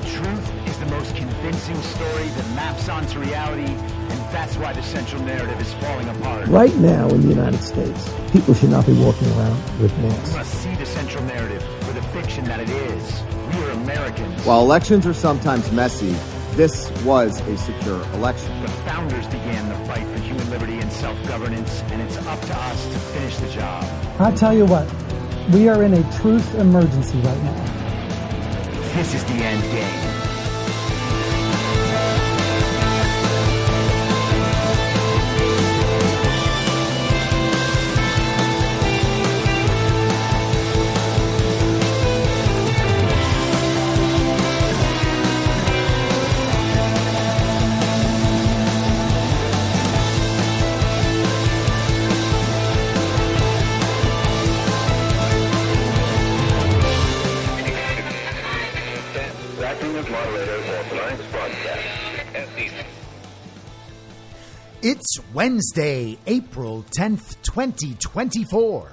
truth is the most convincing story that maps onto reality, and that's why the central narrative is falling apart. Right now in the United States, people should not be walking around with masks. We must see the central narrative for the fiction that it is. We are Americans. While elections are sometimes messy, this was a secure election. The founders began the fight for human liberty and self-governance, and it's up to us to finish the job. I'll tell you what, we are in a truth emergency right now. This is the end game. It's Wednesday, April 10th, 2024,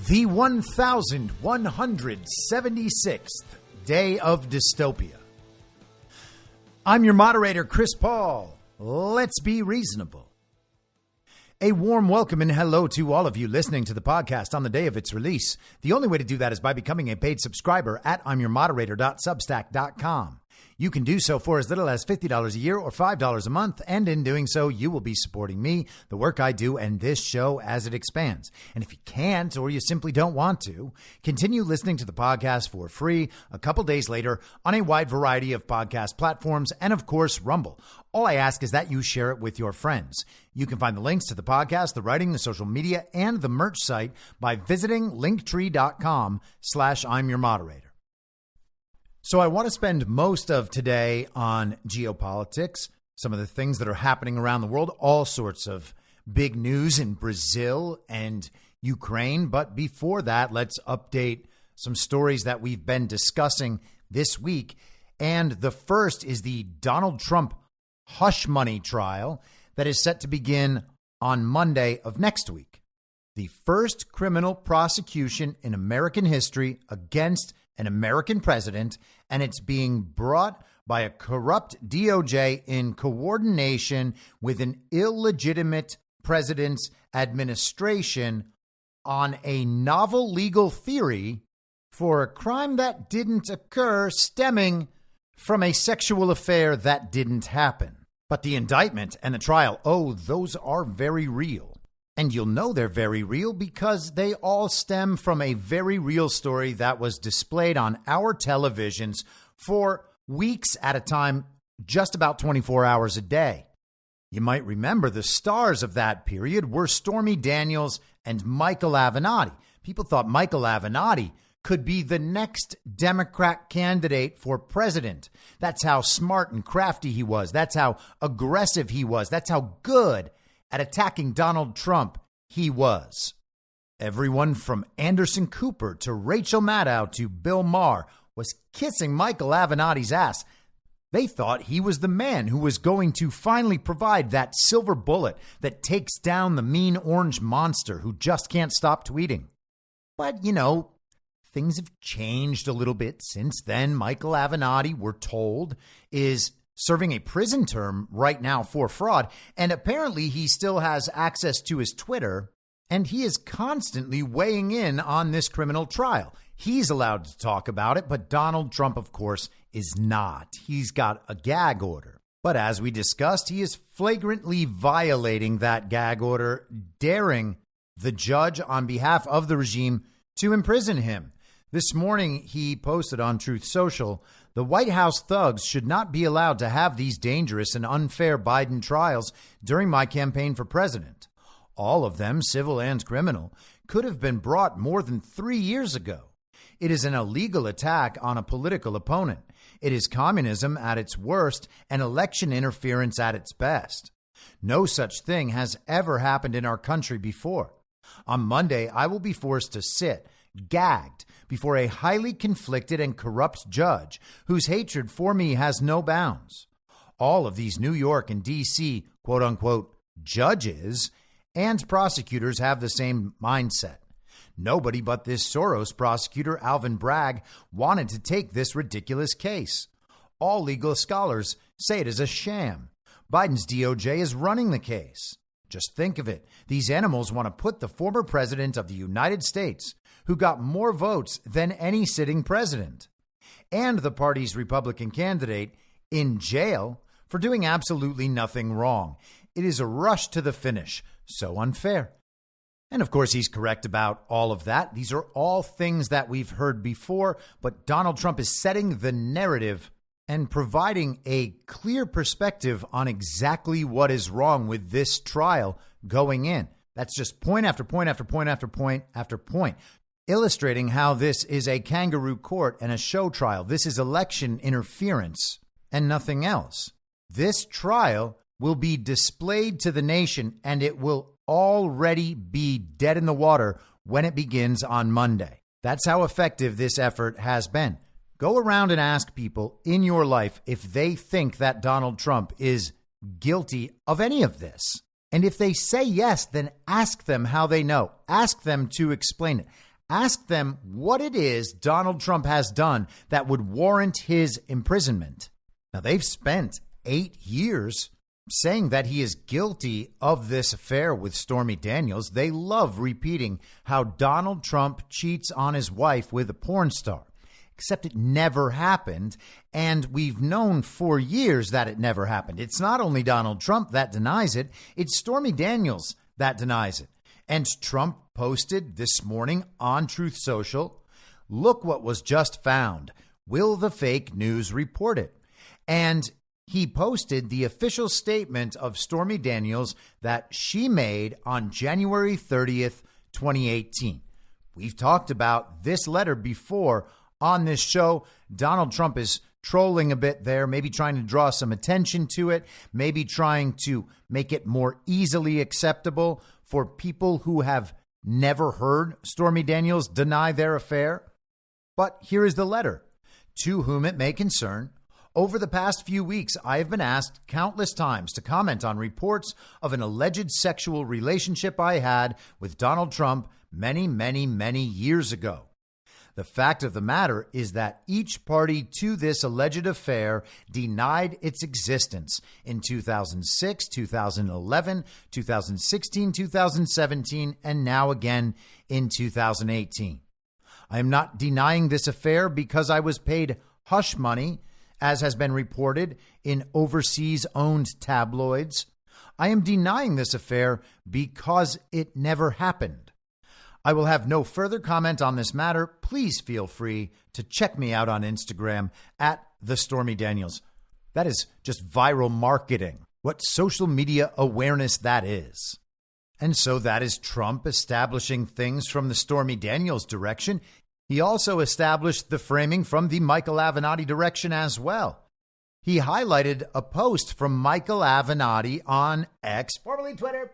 the 1176th day of dystopia. I'm your moderator, Chris Paul. Let's be reasonable. A warm welcome and hello to all of you listening to the podcast on the day of its release. The only way to do that is by becoming a paid subscriber at imyourmoderator.substack.com. You can do so for as little as $50 a year or $5 a month, and in doing so, you will be supporting me, the work I do, and this show as it expands. And if you can't, or you simply don't want to, continue listening to the podcast for free a couple days later on a wide variety of podcast platforms and, of course, Rumble. All I ask is that you share it with your friends. You can find the links to the podcast, the writing, the social media, and the merch site by visiting linktree.com/I'mYourModerator. So I want to spend most of today on geopolitics, some of the things that are happening around the world, all sorts of big news in Brazil and Ukraine. But before that, let's update some stories that we've been discussing this week. And the first is the Donald Trump hush money trial that is set to begin on Monday of next week. The first criminal prosecution in American history against an American president, and it's being brought by a corrupt DOJ in coordination with an illegitimate president's administration on a novel legal theory for a crime that didn't occur stemming from a sexual affair that didn't happen. But the indictment and the trial, those are very real. And you'll know they're very real because they all stem from a very real story that was displayed on our televisions for weeks at a time, just about 24 hours a day. You might remember the stars of that period were Stormy Daniels and Michael Avenatti. People thought Michael Avenatti could be the next Democrat candidate for president. That's how smart and crafty he was. That's how aggressive he was. That's how good at attacking Donald Trump he was. Everyone from Anderson Cooper to Rachel Maddow to Bill Maher was kissing Michael Avenatti's ass. They thought he was the man who was going to finally provide that silver bullet that takes down the mean orange monster who just can't stop tweeting. But, things have changed a little bit since then. Michael Avenatti, we're told, is serving a prison term right now for fraud. And apparently he still has access to his Twitter, and he is constantly weighing in on this criminal trial. He's allowed to talk about it, but Donald Trump, of course, is not. He's got a gag order. But as we discussed, he is flagrantly violating that gag order, daring the judge on behalf of the regime to imprison him. This morning, he posted on Truth Social, the White House thugs should not be allowed to have these dangerous and unfair Biden trials during my campaign for president. All of them, civil and criminal, could have been brought more than 3 years ago. It is an illegal attack on a political opponent. It is communism at its worst and election interference at its best. No such thing has ever happened in our country before. On Monday, I will be forced to sit, gagged, before a highly conflicted and corrupt judge whose hatred for me has no bounds. All of these New York and D.C. quote-unquote judges and prosecutors have the same mindset. Nobody but this Soros prosecutor, Alvin Bragg, wanted to take this ridiculous case. All legal scholars say it is a sham. Biden's DOJ is running the case. Just think of it. These animals want to put the former president of the United States, who got more votes than any sitting president, and the party's Republican candidate in jail for doing absolutely nothing wrong. It is a rush to the finish. So unfair. And of course, he's correct about all of that. These are all things that we've heard before, but Donald Trump is setting the narrative and providing a clear perspective on exactly what is wrong with this trial going in. That's just point after point after point after point after point, illustrating how this is a kangaroo court and a show trial. This is election interference and nothing else. This trial will be displayed to the nation, and it will already be dead in the water when it begins on Monday. That's how effective this effort has been. Go around and ask people in your life if they think that Donald Trump is guilty of any of this. And if they say yes, then ask them how they know. Ask them to explain it. Ask them what it is Donald Trump has done that would warrant his imprisonment. Now, they've spent 8 years saying that he is guilty of this affair with Stormy Daniels. They love repeating how Donald Trump cheats on his wife with a porn star, except it never happened. And we've known for years that it never happened. It's not only Donald Trump that denies it, it's Stormy Daniels that denies it. And Trump posted this morning on Truth Social, look what was just found. Will the fake news report it? And he posted the official statement of Stormy Daniels that she made on January 30th, 2018. We've talked about this letter before on this show. Donald Trump is trolling a bit there, maybe trying to draw some attention to it, maybe trying to make it more easily acceptable for people who have never heard Stormy Daniels deny their affair. But here is the letter. To whom it may concern, over the past few weeks, I have been asked countless times to comment on reports of an alleged sexual relationship I had with Donald Trump many, many, many years ago. The fact of the matter is that each party to this alleged affair denied its existence in 2006, 2011, 2016, 2017, and now again in 2018. I am not denying this affair because I was paid hush money, as has been reported in overseas-owned tabloids. I am denying this affair because it never happened. I will have no further comment on this matter. Please feel free to check me out on Instagram at The Stormy Daniels. That is just viral marketing. What social media awareness that is. And so that is Trump establishing things from the Stormy Daniels direction. He also established the framing from the Michael Avenatti direction as well. He highlighted a post from Michael Avenatti on X, formerly Twitter.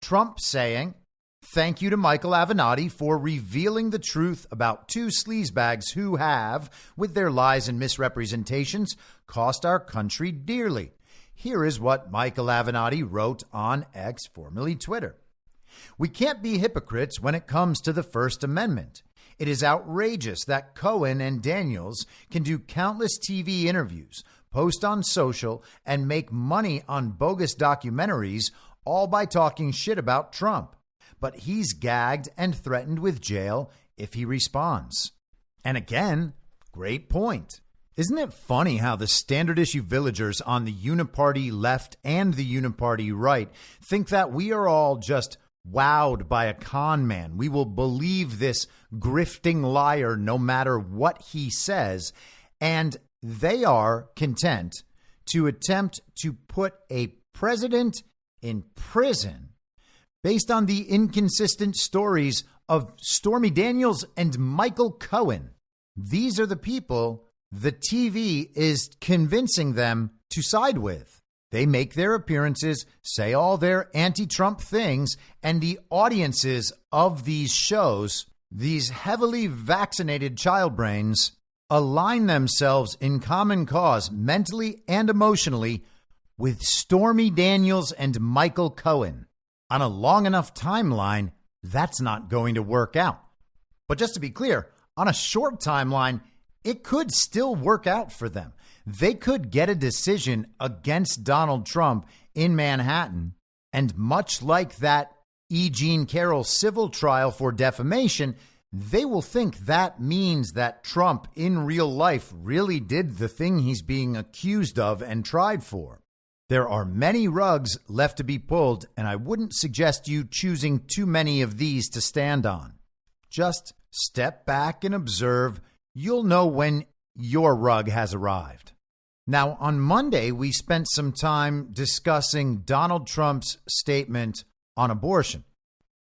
Trump saying, thank you to Michael Avenatti for revealing the truth about two sleazebags who have, with their lies and misrepresentations, cost our country dearly. Here is what Michael Avenatti wrote on X, formerly Twitter. We can't be hypocrites when it comes to the First Amendment. It is outrageous that Cohen and Daniels can do countless TV interviews, post on social, and make money on bogus documentaries, all by talking shit about Trump. But he's gagged and threatened with jail if he responds. And again, great point. Isn't it funny how the standard issue villagers on the Uniparty left and the Uniparty right think that we are all just wowed by a con man? We will believe this grifting liar no matter what he says. And they are content to attempt to put a president in prison based on the inconsistent stories of Stormy Daniels and Michael Cohen. These are the people the TV is convincing them to side with. They make their appearances, say all their anti-Trump things, and the audiences of these shows, these heavily vaccinated child brains, align themselves in common cause mentally and emotionally with Stormy Daniels and Michael Cohen. On a long enough timeline, that's not going to work out. But just to be clear, on a short timeline, it could still work out for them. They could get a decision against Donald Trump in Manhattan. And much like that E. Jean Carroll civil trial for defamation, they will think that means that Trump in real life really did the thing he's being accused of and tried for. There are many rugs left to be pulled, and I wouldn't suggest you choosing too many of these to stand on. Just step back and observe. You'll know when your rug has arrived. Now, on Monday, we spent some time discussing Donald Trump's statement on abortion.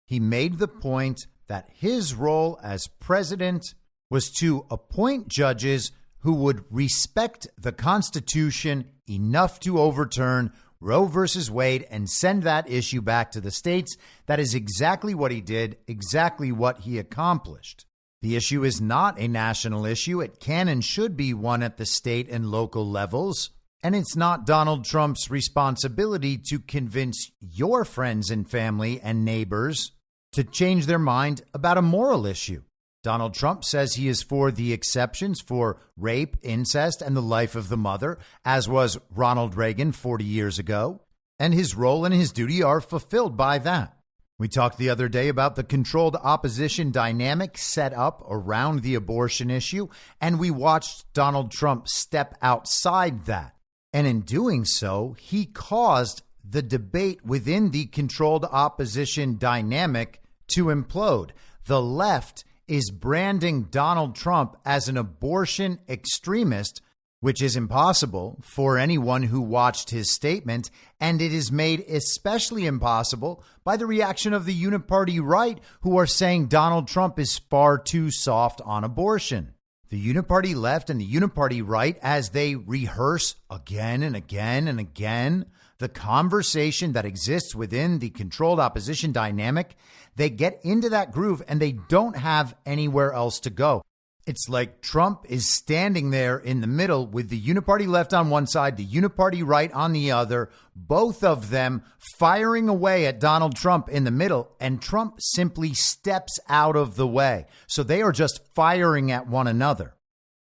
He made the point that his role as president was to appoint judges who would respect the Constitution enough to overturn Roe versus Wade and send that issue back to the states. That is exactly what he did, exactly what he accomplished. The issue is not a national issue. It can and should be one at the state and local levels. And it's not Donald Trump's responsibility to convince your friends and family and neighbors to change their mind about a moral issue. Donald Trump says he is for the exceptions for rape, incest, and the life of the mother, as was Ronald Reagan 40 years ago. And his role and his duty are fulfilled by that. We talked the other day about the controlled opposition dynamic set up around the abortion issue, and we watched Donald Trump step outside that. And in doing so, he caused the debate within the controlled opposition dynamic to implode. The left is branding Donald Trump as an abortion extremist, which is impossible for anyone who watched his statement, and it is made especially impossible by the reaction of the Uniparty right, who are saying Donald Trump is far too soft on abortion. The Uniparty left and the Uniparty right, as they rehearse again and again and again the conversation that exists within the controlled opposition dynamic, they get into that groove and they don't have anywhere else to go. It's like Trump is standing there in the middle with the Uniparty left on one side, the Uniparty right on the other, both of them firing away at Donald Trump in the middle, and Trump simply steps out of the way. So they are just firing at one another.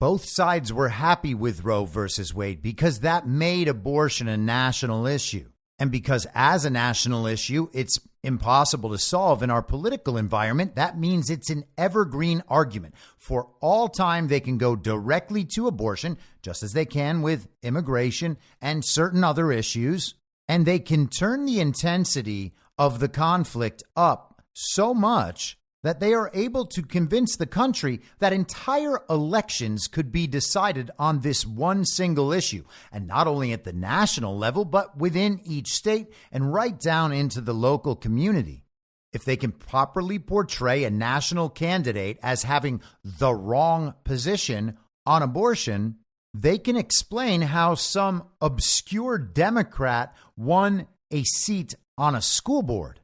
Both sides were happy with Roe versus Wade because that made abortion a national issue. And because as a national issue, it's impossible to solve in our political environment, that means it's an evergreen argument. For all time, they can go directly to abortion, just as they can with immigration and certain other issues. And they can turn the intensity of the conflict up so much that they are able to convince the country that entire elections could be decided on this one single issue, and not only at the national level, but within each state and right down into the local community. If they can properly portray a national candidate as having the wrong position on abortion, they can explain how some obscure Democrat won a seat on a school board.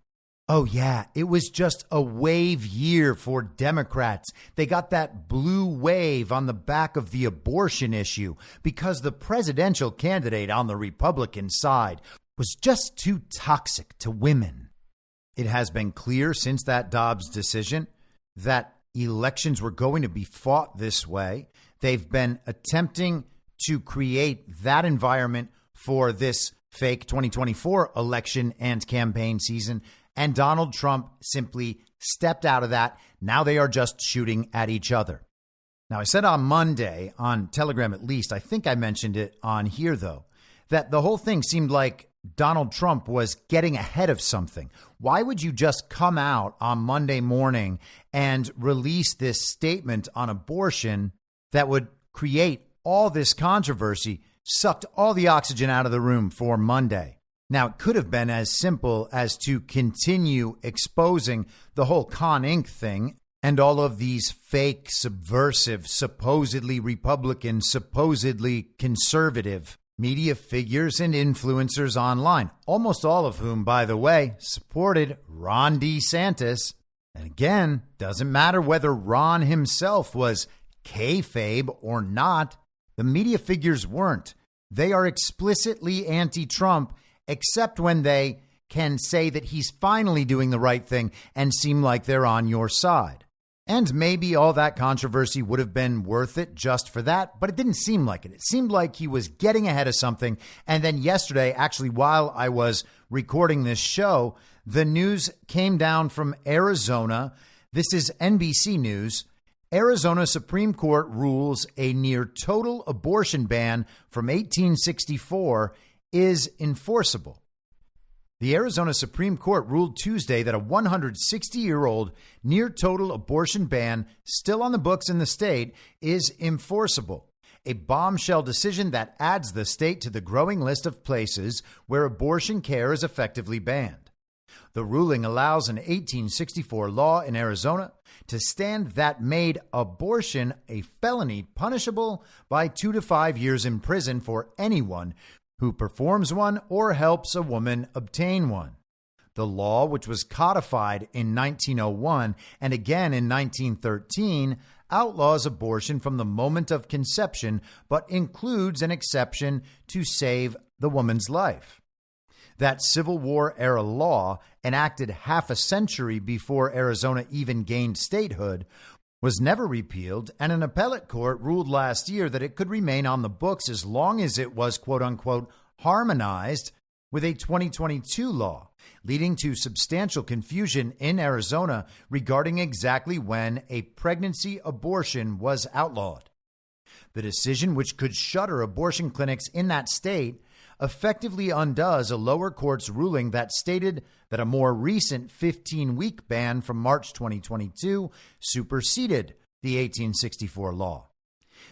Oh, yeah, it was just a wave year for Democrats. They got that blue wave on the back of the abortion issue because the presidential candidate on the Republican side was just too toxic to women. It has been clear since that Dobbs decision that elections were going to be fought this way. They've been attempting to create that environment for this fake 2024 election and campaign season. And Donald Trump simply stepped out of that. Now they are just shooting at each other. Now, I said on Monday, on Telegram at least, I think I mentioned it on here, though, that the whole thing seemed like Donald Trump was getting ahead of something. Why would you just come out on Monday morning and release this statement on abortion that would create all this controversy, sucked all the oxygen out of the room for Monday? Now, it could have been as simple as to continue exposing the whole Con Inc. thing and all of these fake, subversive, supposedly Republican, supposedly conservative media figures and influencers online, almost all of whom, by the way, supported Ron DeSantis. And again, doesn't matter whether Ron himself was kayfabe or not. The media figures weren't. They are explicitly anti-Trump, except when they can say that he's finally doing the right thing and seem like they're on your side. And maybe all that controversy would have been worth it just for that, but it didn't seem like it. It seemed like he was getting ahead of something. And then yesterday, actually, while I was recording this show, the news came down from Arizona. This is NBC News. Arizona Supreme Court rules a near total abortion ban from 1864 is enforceable. The Arizona Supreme Court ruled Tuesday that a 160-year-old near-total abortion ban still on the books in the state is enforceable, a bombshell decision that adds the state to the growing list of places where abortion care is effectively banned. The ruling allows an 1864 law in Arizona to stand that made abortion a felony punishable by 2 to 5 years in prison for anyone who performs one or helps a woman obtain one. The law, which was codified in 1901 and again in 1913, outlaws abortion from the moment of conception, but includes an exception to save the woman's life. That Civil War-era law, enacted half a century before Arizona even gained statehood, was never repealed, and an appellate court ruled last year that it could remain on the books as long as it was, quote-unquote, harmonized with a 2022 law, leading to substantial confusion in Arizona regarding exactly when a pregnancy abortion was outlawed. The decision, which could shutter abortion clinics in that state, effectively undoes a lower court's ruling that stated that a more recent 15-week ban from March 2022 superseded the 1864 law.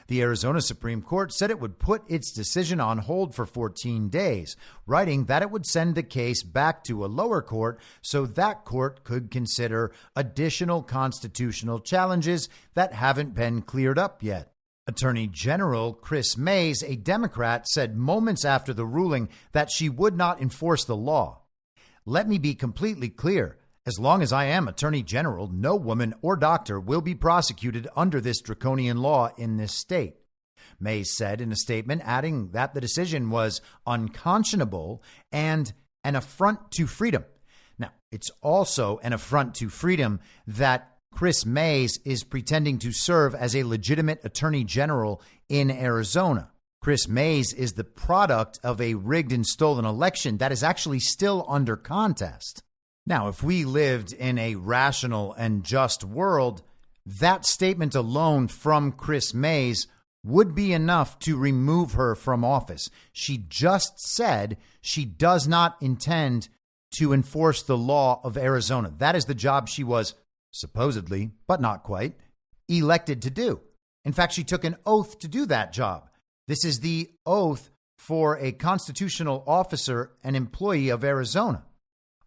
The Arizona Supreme Court said it would put its decision on hold for 14 days, writing that it would send the case back to a lower court so that court could consider additional constitutional challenges that haven't been cleared up yet. Attorney General Chris Mays, a Democrat, said moments after the ruling that she would not enforce the law. Let me be completely clear. As long as I am Attorney General, no woman or doctor will be prosecuted under this draconian law in this state, Mays said in a statement, adding that the decision was unconscionable and an affront to freedom. Now, it's also an affront to freedom that Chris Mays is pretending to serve as a legitimate attorney general in Arizona. Chris Mays is the product of a rigged and stolen election that is actually still under contest. Now, if we lived in a rational and just world, that statement alone from Chris Mays would be enough to remove her from office. She just said she does not intend to enforce the law of Arizona. That is the job she was supposedly, but not quite, elected to do. In fact, she took an oath to do that job. This is the oath for a constitutional officer and employee of Arizona.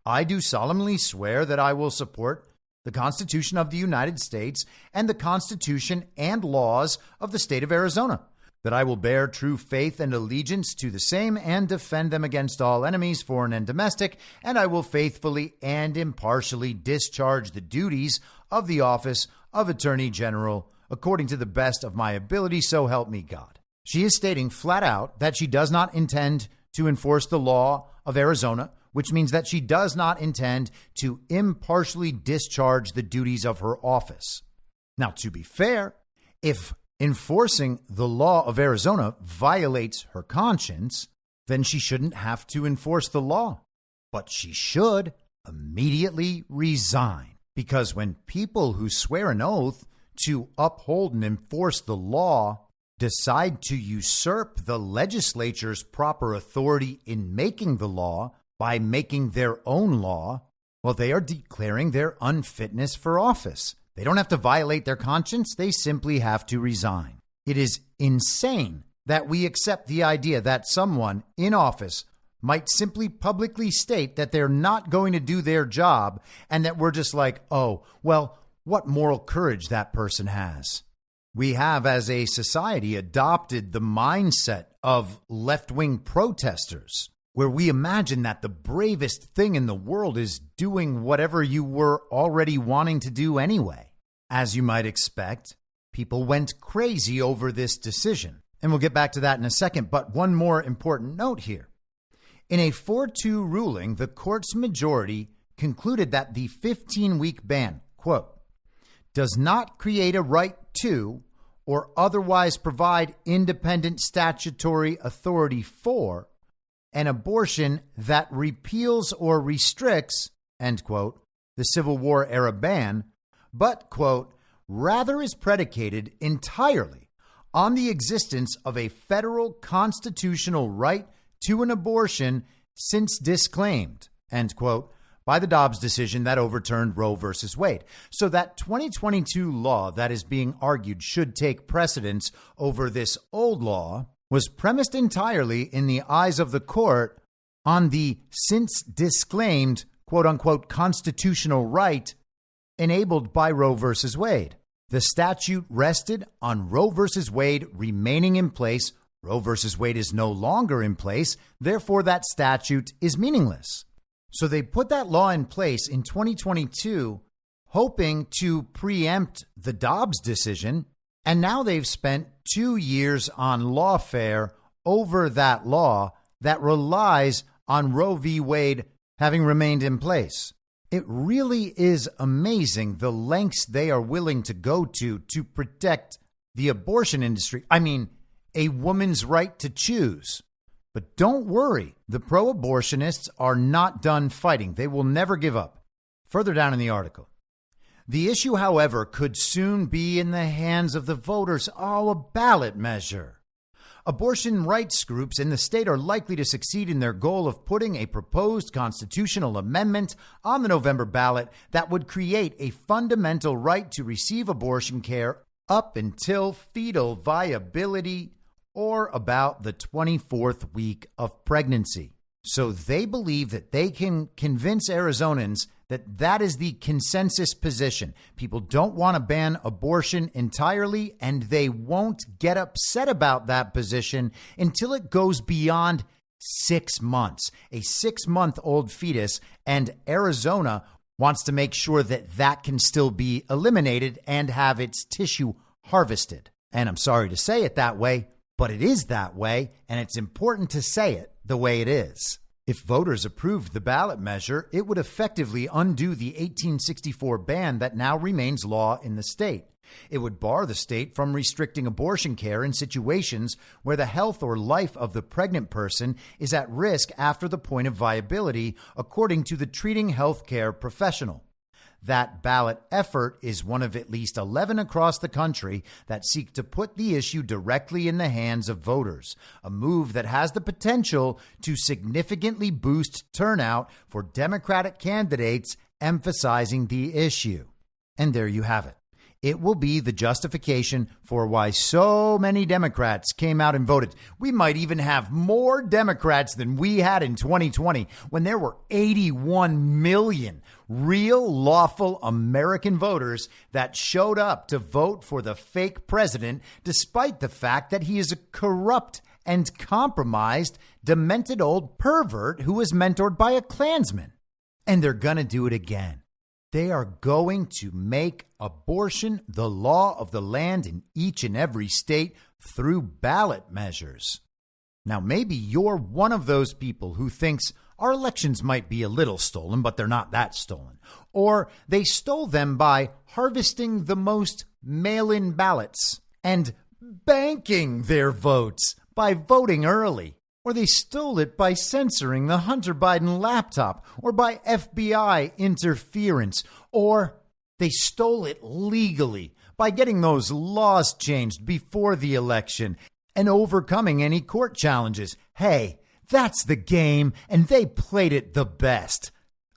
I do solemnly swear that I will support the Constitution of the United States and the Constitution and laws of the state of Arizona, that I will bear true faith and allegiance to the same and defend them against all enemies, foreign and domestic, and I will faithfully and impartially discharge the duties of the office of Attorney General according to the best of my ability, so help me God. She is stating flat out that she does not intend to enforce the law of Arizona, which means that she does not intend to impartially discharge the duties of her office. Now, to be fair, if enforcing the law of Arizona violates her conscience, then she shouldn't have to enforce the law. But she should immediately resign. Because when people who swear an oath to uphold and enforce the law decide to usurp the legislature's proper authority in making the law by making their own law, well, they are declaring their unfitness for office. They don't have to violate their conscience. They simply have to resign. It is insane that we accept the idea that someone in office might simply publicly state that they're not going to do their job and that we're just like, oh, well, what moral courage that person has. We have, as a society, adopted the mindset of left-wing protesters, where we imagine that the bravest thing in the world is doing whatever you were already wanting to do anyway. As you might expect, people went crazy over this decision. And we'll get back to that in a second, but one more important note here. In a 4-2 ruling, the court's majority concluded that the 15-week ban, quote, does not create a right to or otherwise provide independent statutory authority for an abortion that repeals or restricts, end quote, the Civil War era ban, but, quote, rather is predicated entirely on the existence of a federal constitutional right to an abortion since disclaimed, end quote, by the Dobbs decision that overturned Roe versus Wade. So that 2022 law that is being argued should take precedence over this old law was premised entirely in the eyes of the court on the since disclaimed, quote unquote, constitutional right enabled by Roe versus Wade. The statute rested on Roe versus Wade remaining in place. Roe versus Wade is no longer in place. Therefore, that statute is meaningless. So they put that law in place in 2022, hoping to preempt the Dobbs decision. And now they've spent 2 years on lawfare over that law that relies on Roe v. Wade having remained in place. It really is amazing the lengths they are willing to go to protect the abortion industry. I mean, a woman's right to choose. But don't worry, the pro-abortionists are not done fighting. They will never give up. Further down in the article. The issue, however, could soon be in the hands of the voters. Oh, a ballot measure. Abortion rights groups in the state are likely to succeed in their goal of putting a proposed constitutional amendment on the November ballot that would create a fundamental right to receive abortion care up until fetal viability or about the 24th week of pregnancy. So they believe that they can convince Arizonans that that is the consensus position. People don't want to ban abortion entirely, and they won't get upset about that position until it goes beyond 6 months, a 6-month-old fetus, and Arizona wants to make sure that that can still be eliminated and have its tissue harvested. And I'm sorry to say it that way, but it is that way, and it's important to say it the way it is. If voters approved the ballot measure, it would effectively undo the 1864 ban that now remains law in the state. It would bar the state from restricting abortion care in situations where the health or life of the pregnant person is at risk after the point of viability, according to the treating healthcare professional. That ballot effort is one of at least 11 across the country that seek to put the issue directly in the hands of voters, a move that has the potential to significantly boost turnout for Democratic candidates emphasizing the issue. And there you have it. It will be the justification for why so many Democrats came out and voted. We might even have more Democrats than we had in 2020 when there were 81 million real lawful American voters that showed up to vote for the fake president, despite the fact that he is a corrupt and compromised, demented old pervert who was mentored by a Klansman. And they're going to do it again. They are going to make abortion the law of the land in each and every state through ballot measures. Now, maybe you're one of those people who thinks our elections might be a little stolen, but they're not that stolen. Or they stole them by harvesting the most mail-in ballots and banking their votes by voting early. Or they stole it by censoring the Hunter Biden laptop, or by FBI interference, or they stole it legally by getting those laws changed before the election and overcoming any court challenges. Hey, that's the game, and they played it the best.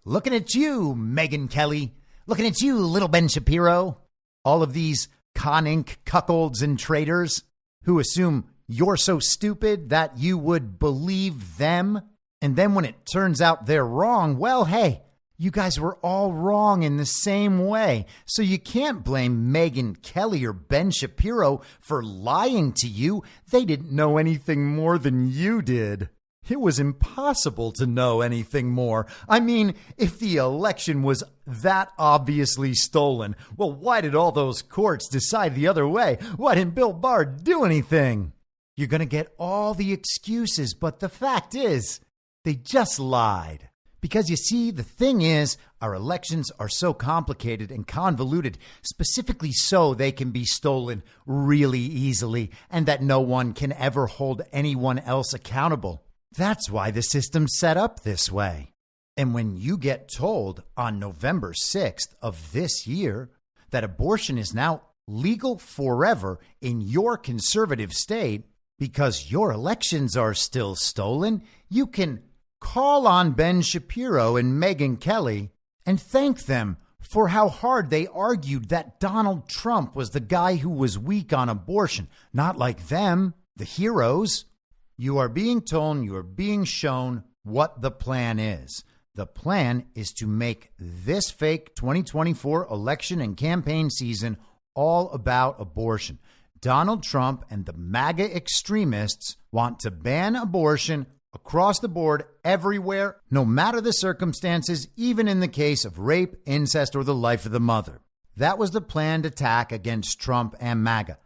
Looking at you, Megyn Kelly. Looking at you, little Ben Shapiro. All of these Con Inc. cuckolds and traitors who assume you're so stupid that you would believe them. And then when it turns out they're wrong, well, hey, you guys were all wrong in the same way. So you can't blame Megyn Kelly or Ben Shapiro for lying to you. They didn't know anything more than you did. It was impossible to know anything more. I mean, if the election was that obviously stolen, well, why did all those courts decide the other way? Why didn't Bill Barr do anything? You're going to get all the excuses, but the fact is, they just lied. Because you see, the thing is, our elections are so complicated and convoluted, specifically so they can be stolen really easily and that no one can ever hold anyone else accountable. That's why the system's set up this way. And when you get told on November 6th of this year that abortion is now legal forever in your conservative state because your elections are still stolen, you can call on Ben Shapiro and Megyn Kelly and thank them for how hard they argued that Donald Trump was the guy who was weak on abortion, not like them, the heroes. You are being told, you are being shown what the plan is. The plan is to make this fake 2024 election and campaign season all about abortion. Donald Trump and the MAGA extremists want to ban abortion across the board, everywhere, no matter the circumstances, even in the case of rape, incest, or the life of the mother. That was the planned attack against Trump and MAGA.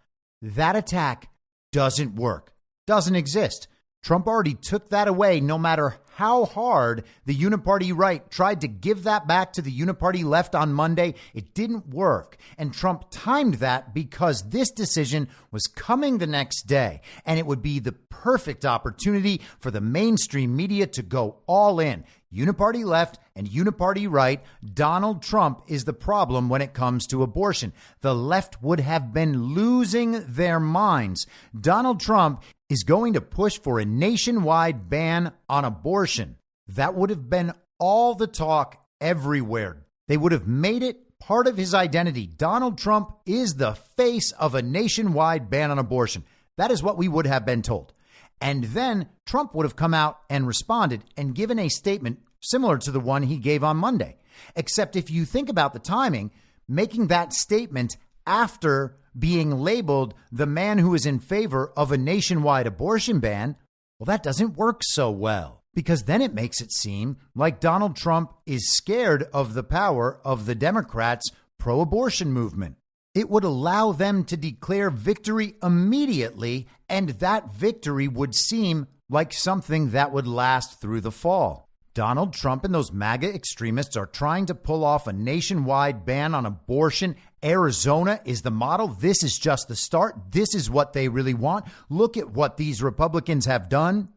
That attack doesn't work, doesn't exist. Trump already took that away, no matter how hard the Uniparty right tried to give that back to the Uniparty left on Monday. It didn't work. And Trump timed that because this decision was coming the next day. And it would be the perfect opportunity for the mainstream media to go all in. Uniparty left and Uniparty right. Donald Trump is the problem when it comes to abortion. The left would have been losing their minds. Donald Trump is going to push for a nationwide ban on abortion. That would have been all the talk everywhere. They would have made it part of his identity. Donald Trump is the face of a nationwide ban on abortion. That is what we would have been told. And then Trump would have come out and responded and given a statement similar to the one he gave on Monday. Except if you think about the timing, making that statement after being labeled the man who is in favor of a nationwide abortion ban, well, that doesn't work so well, because then it makes it seem like Donald Trump is scared of the power of the Democrats' pro-abortion movement. It would allow them to declare victory immediately, and that victory would seem like something that would last through the fall. Donald Trump and those MAGA extremists are trying to pull off a nationwide ban on abortion. Arizona is the model. This is just the start. This is what they really want. Look at what these Republicans have done.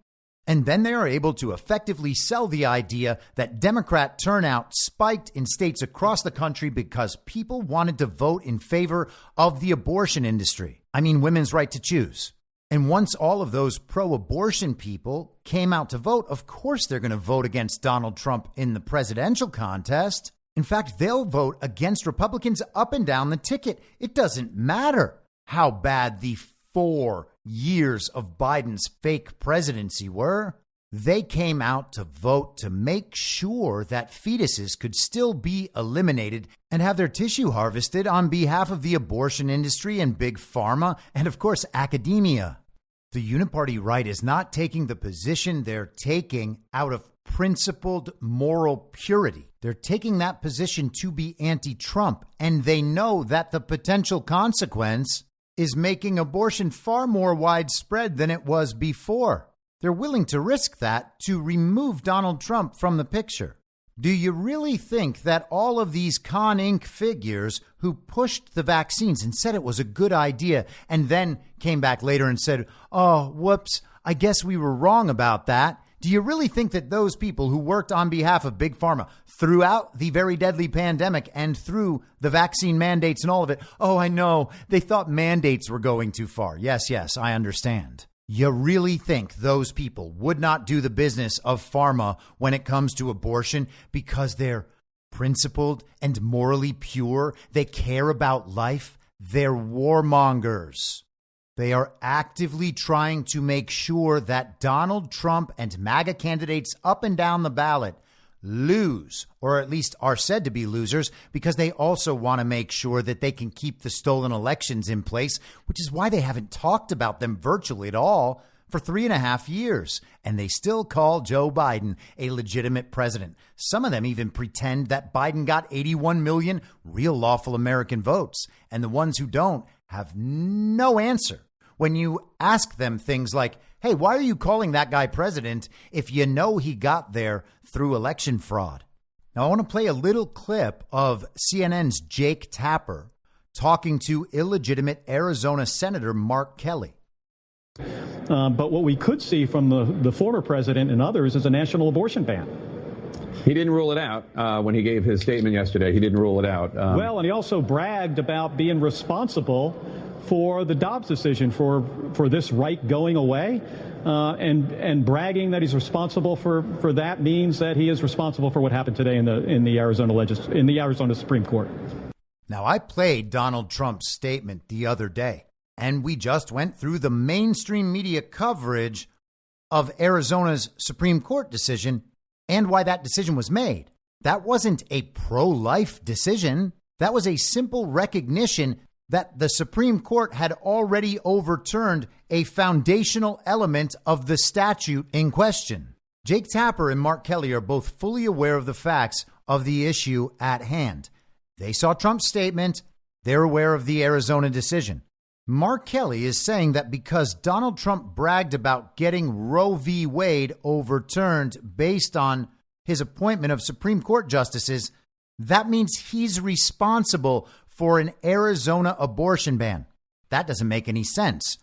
And then they are able to effectively sell the idea that Democrat turnout spiked in states across the country because people wanted to vote in favor of the abortion industry. I mean, women's right to choose. And once all of those pro-abortion people came out to vote, of course they're going to vote against Donald Trump in the presidential contest. In fact, they'll vote against Republicans up and down the ticket. It doesn't matter how bad the 4 years of Biden's fake presidency were. They came out to vote to make sure that fetuses could still be eliminated and have their tissue harvested on behalf of the abortion industry and big pharma and, of course, academia. The Uniparty right is not taking the position they're taking out of principled moral purity. They're taking that position to be anti-Trump, and they know that the potential consequence is making abortion far more widespread than it was before. They're willing to risk that to remove Donald Trump from the picture. Do you really think that all of these Con Inc. figures who pushed the vaccines and said it was a good idea and then came back later and said, oh, whoops, I guess we were wrong about that. Do you really think that those people who worked on behalf of Big Pharma throughout the very deadly pandemic and through the vaccine mandates and all of it, oh, I know, they thought mandates were going too far. Yes, I understand. You really think those people would not do the business of pharma when it comes to abortion because they're principled and morally pure? They care about life. They're warmongers. They are actively trying to make sure that Donald Trump and MAGA candidates up and down the ballot lose, or at least are said to be losers, because they also want to make sure that they can keep the stolen elections in place, which is why they haven't talked about them virtually at all for 3.5 years. And they still call Joe Biden a legitimate president. Some of them even pretend that Biden got 81 million real lawful American votes, and the ones who don't have no answer. When you ask them things like, Hey, why are you calling that guy president if you know he got there through election fraud? Now, I want to play a little clip of CNN's Jake Tapper talking to illegitimate Arizona Senator Mark Kelly. But what we could see from the former president and others is a national abortion ban. He didn't rule it out when he gave his statement yesterday. He didn't rule it out. Well, and he also bragged about being responsible for the Dobbs decision, for this right going away, and bragging that he's responsible for that means that he is responsible for what happened today in the Arizona Supreme Court. Now, I played Donald Trump's statement the other day, and we just went through the mainstream media coverage of Arizona's Supreme Court decision and why that decision was made. That wasn't a pro-life decision. That was a simple recognition that the Supreme Court had already overturned a foundational element of the statute in question. Jake Tapper and Mark Kelly are both fully aware of the facts of the issue at hand. They saw Trump's statement. They're aware of the Arizona decision. Mark Kelly is saying that because Donald Trump bragged about getting Roe v. Wade overturned based on his appointment of Supreme Court justices, that means he's responsible for an Arizona abortion ban. That doesn't make any sense.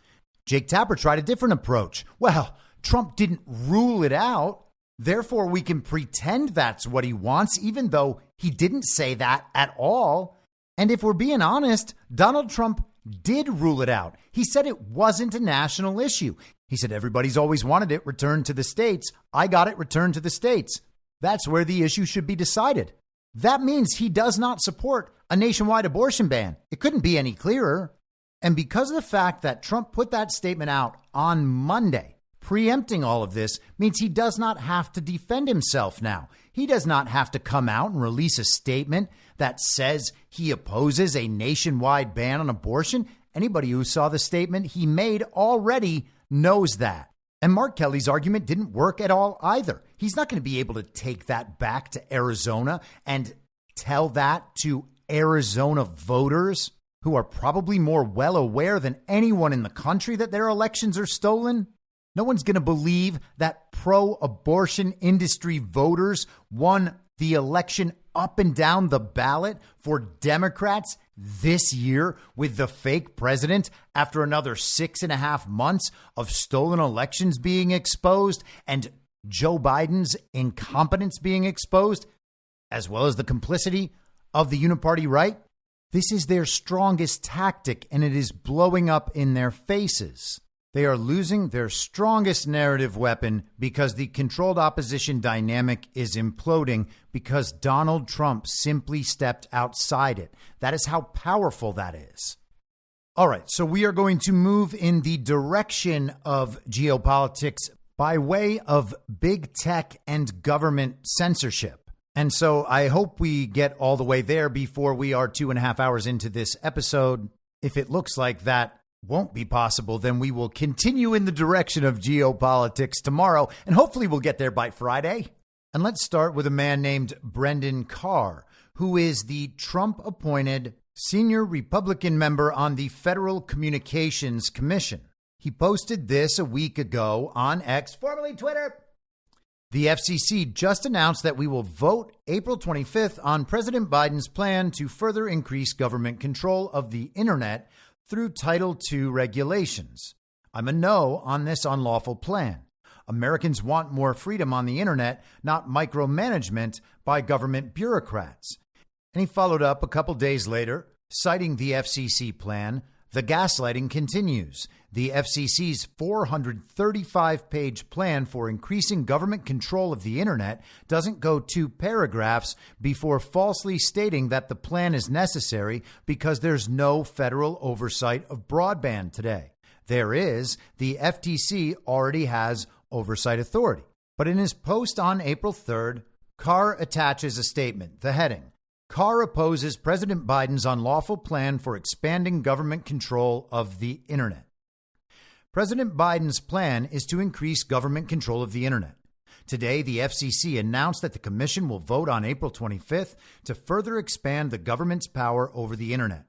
Jake Tapper tried a different approach. Well, Trump didn't rule it out. Therefore, we can pretend that's what he wants, even though he didn't say that at all. And if we're being honest, Donald Trump did rule it out. He said it wasn't a national issue. He said everybody's always wanted it returned to the states. I got it returned to the states. That's where the issue should be decided. That means he does not support a nationwide abortion ban. It couldn't be any clearer. And because of the fact that Trump put that statement out on Monday, preempting all of this means he does not have to defend himself now. He does not have to come out and release a statement that says he opposes a nationwide ban on abortion. Anybody who saw the statement he made already knows that. And Mark Kelly's argument didn't work at all either. He's not going to be able to take that back to Arizona and tell that to Arizona voters who are probably more well aware than anyone in the country that their elections are stolen. No one's going to believe that pro-abortion industry voters won the election up and down the ballot for Democrats this year with the fake president after another 6.5 months of stolen elections being exposed and Joe Biden's incompetence being exposed, as well as the complicity of the Uniparty right. This is their strongest tactic, and it is blowing up in their faces. They are losing their strongest narrative weapon because the controlled opposition dynamic is imploding because Donald Trump simply stepped outside it. That is how powerful that is. All right, so we are going to move in the direction of geopolitics by way of big tech and government censorship. And so I hope we get all the way there before we are 2.5 hours into this episode. If it looks like that won't be possible, then we will continue in the direction of geopolitics tomorrow, and hopefully we'll get there by Friday. And let's start with a man named Brendan Carr, who is the Trump-appointed senior Republican member on the Federal Communications Commission. He posted this a week ago on X, formerly Twitter. The FCC just announced that we will vote April 25th on President Biden's plan to further increase government control of the internet through Title II regulations. I'm a no on this unlawful plan. Americans want more freedom on the internet, not micromanagement by government bureaucrats. And he followed up a couple days later, citing the FCC plan. The gaslighting continues. The FCC's 435-page plan for increasing government control of the internet doesn't go 2 paragraphs before falsely stating that the plan is necessary because there's no federal oversight of broadband today. There is. The FTC already has oversight authority. But in his post on April 3rd, Carr attaches a statement, the heading, Carr opposes President Biden's unlawful plan for expanding government control of the internet. President Biden's plan is to increase government control of the internet. Today, the FCC announced that the commission will vote on April 25th to further expand the government's power over the internet.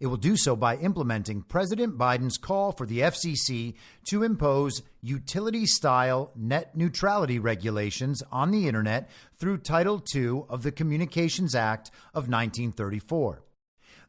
It will do so by implementing President Biden's call for the FCC to impose utility-style net neutrality regulations on the Internet through Title II of the Communications Act of 1934.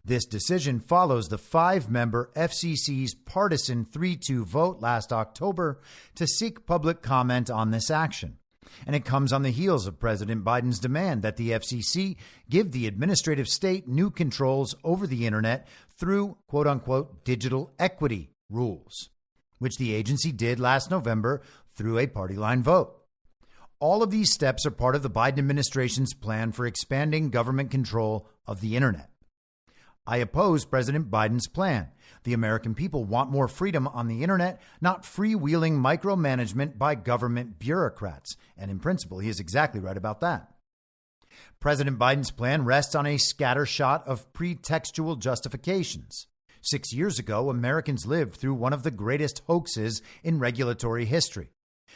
This decision follows the 5-member FCC's partisan 3-2 vote last October to seek public comment on this action. And it comes on the heels of President Biden's demand that the FCC give the administrative state new controls over the Internet through, quote unquote, digital equity rules, which the agency did last November through a party line vote. All of these steps are part of the Biden administration's plan for expanding government control of the Internet. I oppose President Biden's plan. The American people want more freedom on the Internet, not freewheeling micromanagement by government bureaucrats. And in principle, he is exactly right about that. President Biden's plan rests on a scattershot of pretextual justifications. 6 years ago, Americans lived through one of the greatest hoaxes in regulatory history,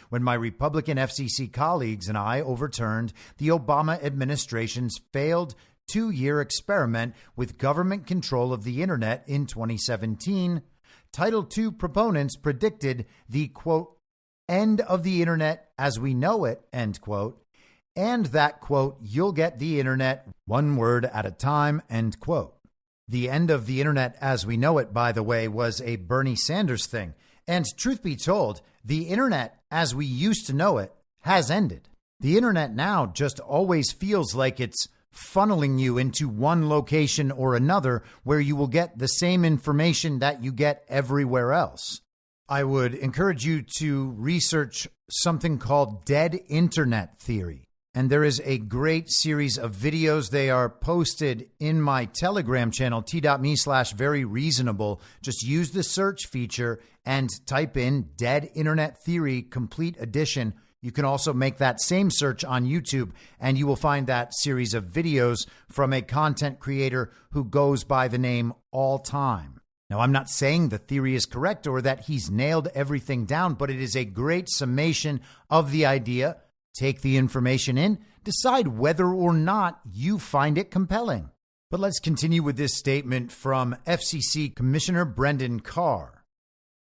when my Republican FCC colleagues and I overturned the Obama administration's failed 2-year experiment with government control of the Internet in 2017. Title II proponents predicted the, quote, end of the Internet as we know it, end quote, and that, quote, you'll get the Internet one word at a time, end quote. The end of the Internet as we know it, by the way, was a Bernie Sanders thing. And truth be told, the Internet as we used to know it has ended. The Internet now just always feels like it's funneling you into one location or another where you will get the same information that you get everywhere else. I would encourage you to research something called dead internet theory. And there is a great series of videos. They are posted in my Telegram channel, t.me/veryreasonable. Just use the search feature and type in Dead Internet Theory Complete Edition. You can also make that same search on YouTube, and you will find that series of videos from a content creator who goes by the name All Time. Now, I'm not saying the theory is correct or that he's nailed everything down, but it is a great summation of the idea. Take the information in, decide whether or not you find it compelling. But let's continue with this statement from FCC Commissioner Brendan Carr.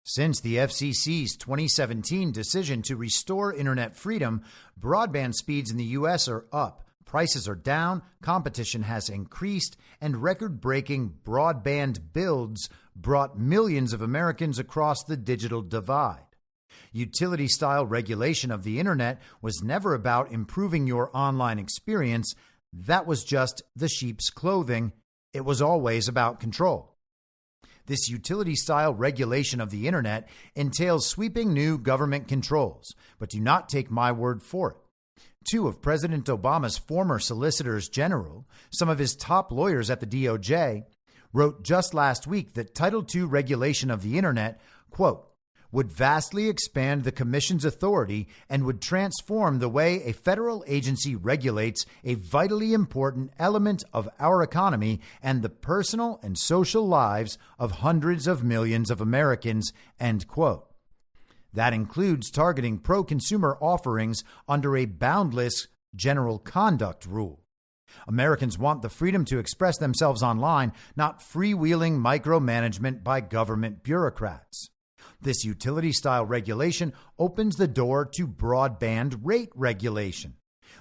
Since the FCC's 2017 decision to restore internet freedom, broadband speeds in the U.S. are up, prices are down, competition has increased, and record-breaking broadband builds brought millions of Americans across the digital divide. Utility-style regulation of the internet was never about improving your online experience. That was just the sheep's clothing. It was always about control. This utility-style regulation of the internet entails sweeping new government controls, but do not take my word for it. 2 of President Obama's former solicitors general, some of his top lawyers at the DOJ, wrote just last week that Title II regulation of the internet, quote, would vastly expand the Commission's authority and would transform the way a federal agency regulates a vitally important element of our economy and the personal and social lives of hundreds of millions of Americans, end quote. That includes targeting pro-consumer offerings under a boundless general conduct rule. Americans want the freedom to express themselves online, not freewheeling micromanagement by government bureaucrats. This utility-style regulation opens the door to broadband rate regulation.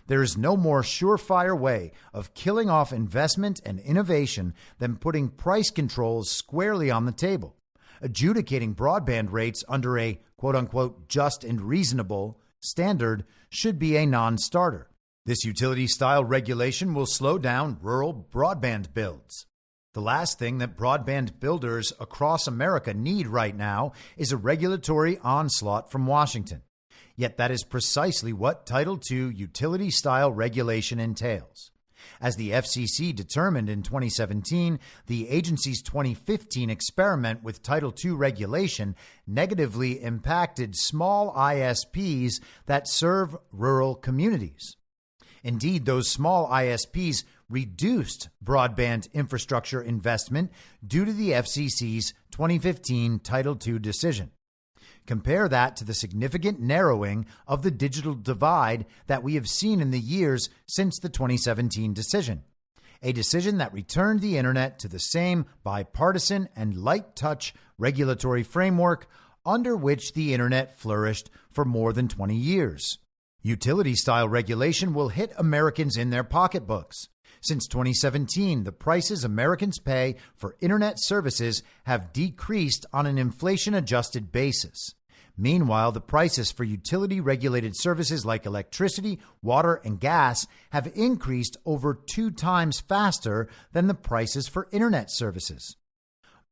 There is no more surefire way of killing off investment and innovation than putting price controls squarely on the table. Adjudicating broadband rates under a quote-unquote just and reasonable standard should be a non-starter. This utility-style regulation will slow down rural broadband builds. The last thing that broadband builders across America need right now is a regulatory onslaught from Washington. Yet that is precisely what Title II utility-style regulation entails. As the FCC determined in 2017, the agency's 2015 experiment with Title II regulation negatively impacted small ISPs that serve rural communities. Indeed, those small ISPs reduced broadband infrastructure investment due to the FCC's 2015 Title II decision. Compare that to the significant narrowing of the digital divide that we have seen in the years since the 2017 decision. a decision that returned the internet to the same bipartisan and light-touch regulatory framework under which the internet flourished for more than 20 years. Utility-style regulation will hit Americans in their pocketbooks. Since 2017, the prices Americans pay for internet services have decreased on an inflation-adjusted basis. Meanwhile, the prices for utility-regulated services like electricity, water, and gas have increased over 2 times faster than the prices for internet services.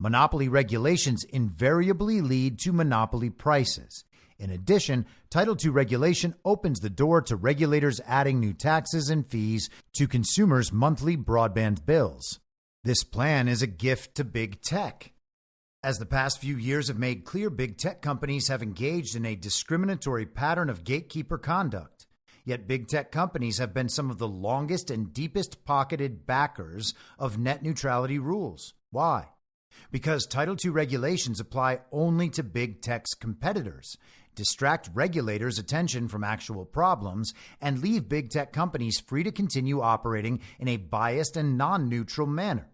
Monopoly regulations invariably lead to monopoly prices. In addition, Title II regulation opens the door to regulators adding new taxes and fees to consumers' monthly broadband bills. This plan is a gift to big tech. As the past few years have made clear, big tech companies have engaged in a discriminatory pattern of gatekeeper conduct. Yet big tech companies have been some of the longest and deepest-pocketed backers of net neutrality rules. Why? Because Title II regulations apply only to big tech's competitors, distract regulators' attention from actual problems, and leave big tech companies free to continue operating in a biased and non-neutral manner.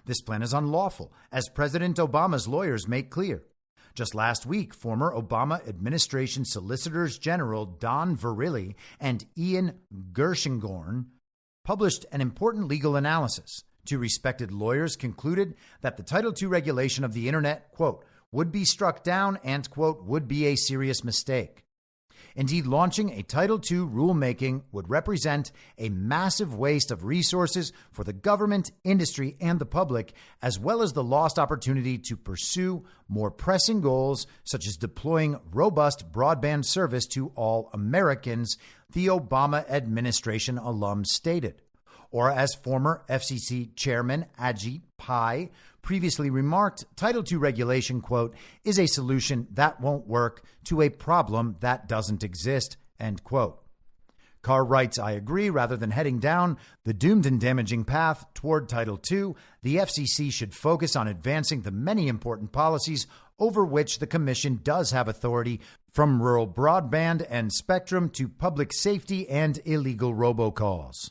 This plan is unlawful, as President Obama's lawyers make clear. Just last week, former Obama administration Solicitors General Don Verrilli and Ian Gershengorn published an important legal analysis. Two respected lawyers concluded that the Title II regulation of the internet, quote, would be struck down and, quote, would be a serious mistake. Indeed, launching a Title II rulemaking would represent a massive waste of resources for the government, industry, and the public, as well as the lost opportunity to pursue more pressing goals, such as deploying robust broadband service to all Americans, the Obama administration alum stated. Or as former FCC Chairman Ajit Pai previously remarked, Title II regulation, quote, is a solution that won't work to a problem that doesn't exist, end quote. Carr writes, I agree, rather than heading down the doomed and damaging path toward Title II, the FCC should focus on advancing the many important policies over which the Commission does have authority, from rural broadband and spectrum to public safety and illegal robocalls.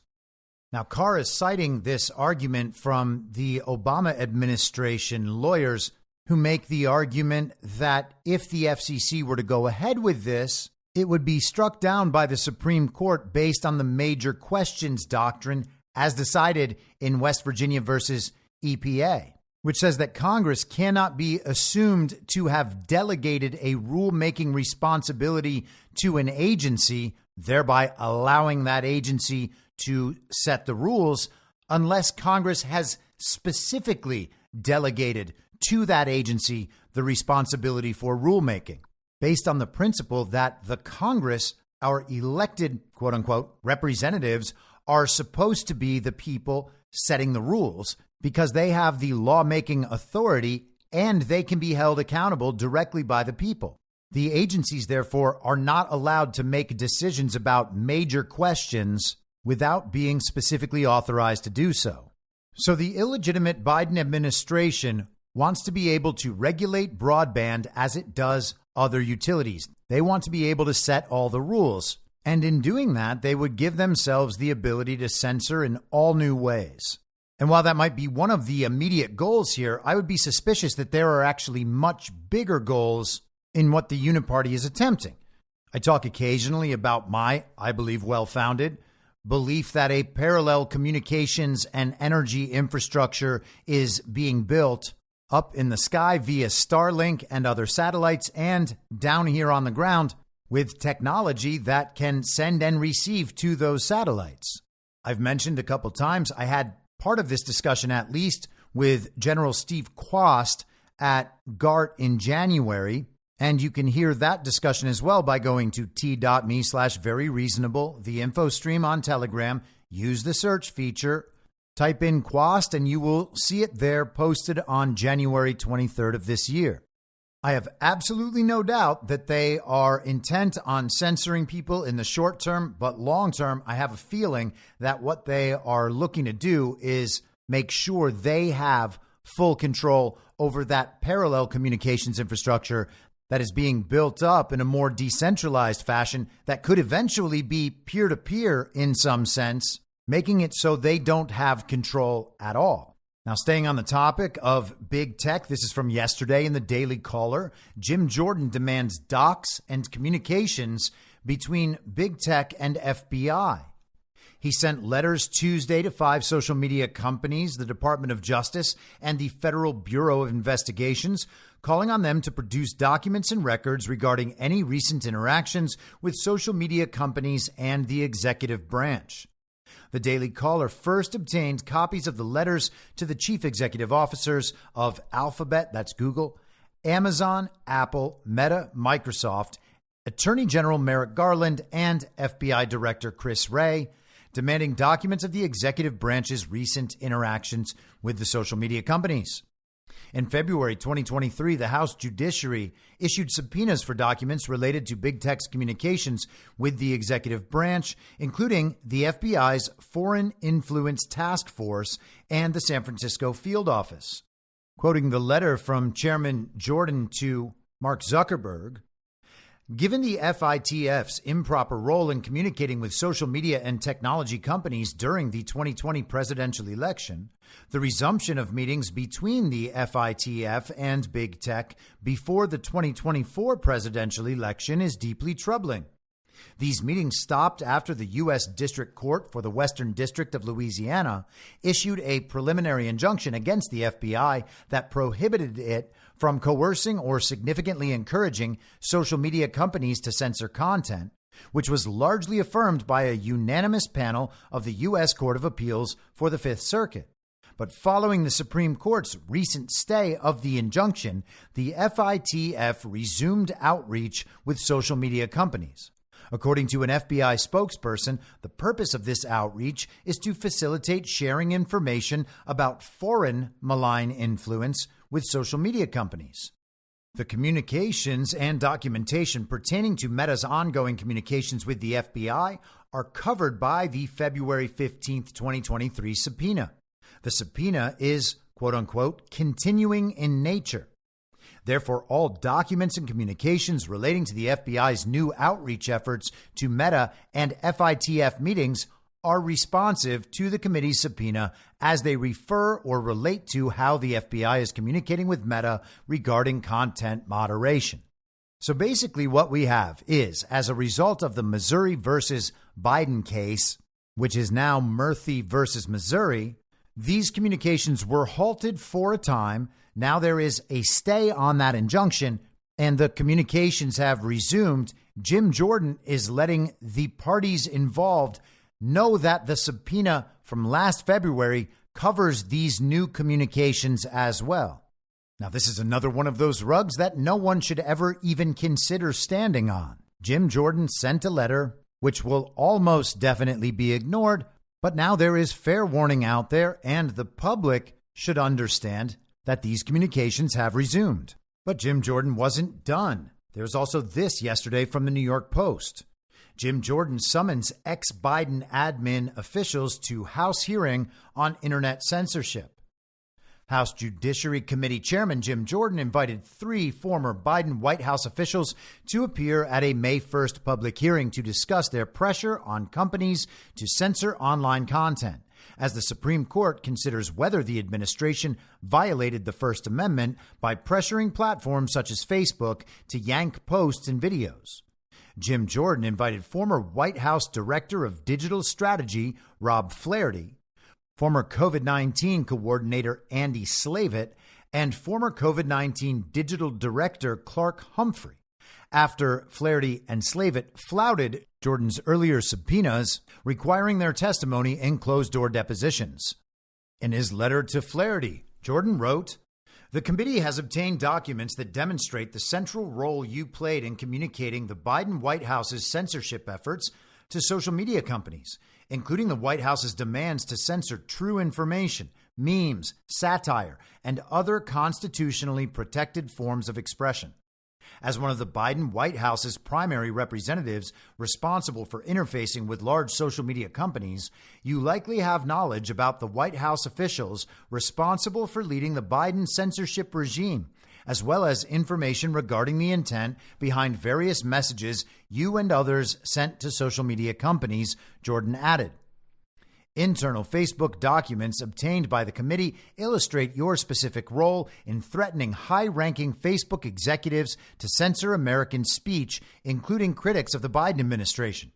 Now, Carr is citing this argument from the Obama administration lawyers who make the argument that if the FCC were to go ahead with this, it would be struck down by the Supreme Court based on the major questions doctrine as decided in West Virginia versus EPA, which says that Congress cannot be assumed to have delegated a rulemaking responsibility to an agency, thereby allowing that agency to set the rules unless Congress has specifically delegated to that agency the responsibility for rulemaking, based on the principle that the Congress, our elected, quote unquote, representatives, are supposed to be the people setting the rules because they have the lawmaking authority and they can be held accountable directly by the people. The agencies, therefore, are not allowed to make decisions about major questions without being specifically authorized to do so. So the illegitimate Biden administration wants to be able to regulate broadband as it does other utilities. They want to be able to set all the rules. And in doing that, they would give themselves the ability to censor in all new ways. And while that might be one of the immediate goals here, I would be suspicious that there are actually much bigger goals in what the Uniparty is attempting. I talk occasionally about my, I believe, well-founded belief that a parallel communications and energy infrastructure is being built up in the sky via Starlink and other satellites and down here on the ground with technology that can send and receive to those satellites. I've mentioned a couple times, I had part of this discussion at least with General Steve Quast at GART in January. And you can hear that discussion as well by going to t.me/veryreasonable, the info stream on Telegram. Use the search feature, type in Quast, and you will see it there posted on January 23rd of this year. I have absolutely no doubt that they are intent on censoring people in the short term, but long term, I have a feeling that what they are looking to do is make sure they have full control over that parallel communications infrastructure that is being built up in a more decentralized fashion that could eventually be peer-to-peer in some sense, making it so they don't have control at all. Now, staying on the topic of big tech, this is from yesterday in the Daily Caller. Jim Jordan demands docs and communications between big tech and FBI. He sent letters Tuesday to 5 social media companies, the Department of Justice, and the Federal Bureau of Investigations, calling on them to produce documents and records regarding any recent interactions with social media companies and the executive branch. The Daily Caller first obtained copies of the letters to the chief executive officers of Alphabet, that's Google, Amazon, Apple, Meta, Microsoft, Attorney General Merrick Garland, and FBI Director Chris Wray, demanding documents of the executive branch's recent interactions with the social media companies. In February 2023, the House Judiciary issued subpoenas for documents related to big tech's communications with the executive branch, including the FBI's Foreign Influence Task Force and the San Francisco field office. Quoting the letter from Chairman Jordan to Mark Zuckerberg, given the FITF's improper role in communicating with social media and technology companies during the 2020 presidential election, the resumption of meetings between the FITF and big tech before the 2024 presidential election is deeply troubling. These meetings stopped after the U.S. District Court for the Western District of Louisiana issued a preliminary injunction against the FBI that prohibited it from coercing or significantly encouraging social media companies to censor content, which was largely affirmed by a unanimous panel of the U.S. Court of Appeals for the Fifth Circuit. But following the Supreme Court's recent stay of the injunction, the FITF resumed outreach with social media companies. According to an FBI spokesperson, the purpose of this outreach is to facilitate sharing information about foreign malign influence with social media companies. The communications and documentation pertaining to Meta's ongoing communications with the FBI are covered by the February 15, 2023 subpoena. The subpoena is, quote unquote, continuing in nature. Therefore, all documents and communications relating to the FBI's new outreach efforts to Meta and FITF meetings are responsive to the committee's subpoena as they refer or relate to how the FBI is communicating with Meta regarding content moderation. So basically what we have is, as a result of the Missouri versus Biden case, which is now Murphy versus Missouri, these communications were halted for a time. Now there is a stay on that injunction, and the communications have resumed. Jim Jordan is letting the parties involved know that the subpoena from last February covers these new communications as well. Now, this is another one of those rugs that no one should ever even consider standing on. Jim Jordan sent a letter, which will almost definitely be ignored, but now there is fair warning out there, and the public should understand that these communications have resumed. But Jim Jordan wasn't done. There's also this yesterday from the New York Post. Jim Jordan summons ex-Biden admin officials to House hearing on internet censorship. House Judiciary Committee Chairman Jim Jordan invited 3 former Biden White House officials to appear at a May 1st public hearing to discuss their pressure on companies to censor online content, as the Supreme Court considers whether the administration violated the First Amendment by pressuring platforms such as Facebook to yank posts and videos. Jim Jordan invited former White House Director of Digital Strategy Rob Flaherty, former COVID-19 coordinator Andy Slavitt, and former COVID-19 digital director Clark Humphrey, after Flaherty and Slavitt flouted Jordan's earlier subpoenas requiring their testimony in closed-door depositions. In his letter to Flaherty, Jordan wrote, "The committee has obtained documents that demonstrate the central role you played in communicating the Biden White House's censorship efforts to social media companies, including the White House's demands to censor true information, memes, satire, and other constitutionally protected forms of expression. As one of the Biden White House's primary representatives responsible for interfacing with large social media companies, you likely have knowledge about the White House officials responsible for leading the Biden censorship regime, as well as information regarding the intent behind various messages you and others sent to social media companies," Jordan added. Internal Facebook documents obtained by the committee illustrate your specific role in threatening high-ranking Facebook executives to censor American speech, including critics of the Biden administration.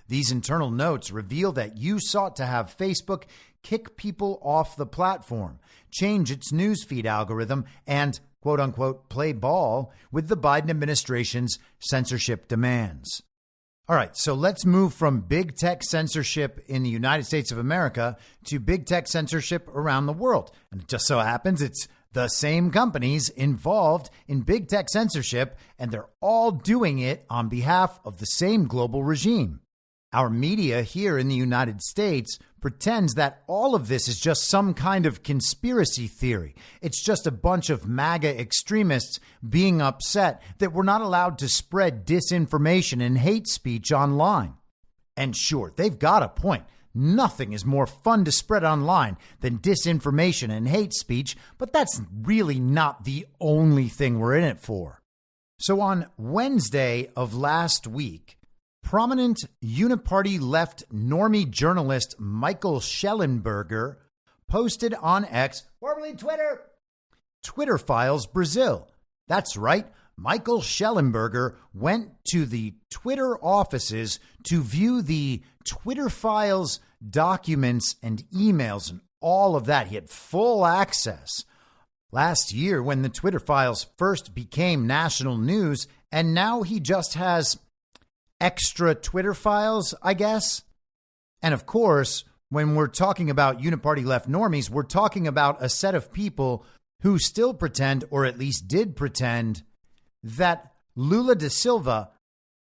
These internal notes reveal that you sought to have Facebook kick people off the platform, change its newsfeed algorithm, and, quote-unquote, play ball with the Biden administration's censorship demands. All right, so let's move from big tech censorship in the United States of America to big tech censorship around the world. And it just so happens it's the same companies involved in big tech censorship, and they're all doing it on behalf of the same global regime. Our media here in the United States pretends that all of this is just some kind of conspiracy theory. It's just a bunch of MAGA extremists being upset that we're not allowed to spread disinformation and hate speech online. And sure, they've got a point. Nothing is more fun to spread online than disinformation and hate speech, but that's really not the only thing we're in it for. So on Wednesday of last week, prominent Uniparty left normie journalist Michael Shellenberger posted on X, formerly Twitter Files Brazil. That's right. Michael Shellenberger went to the Twitter offices to view the Twitter Files documents and emails and all of that. He had full access last year when the Twitter Files first became national news, and now he just has extra Twitter files, I guess. And of course, when we're talking about Uniparty left normies, we're talking about a set of people who still pretend, or at least did pretend, that Lula da Silva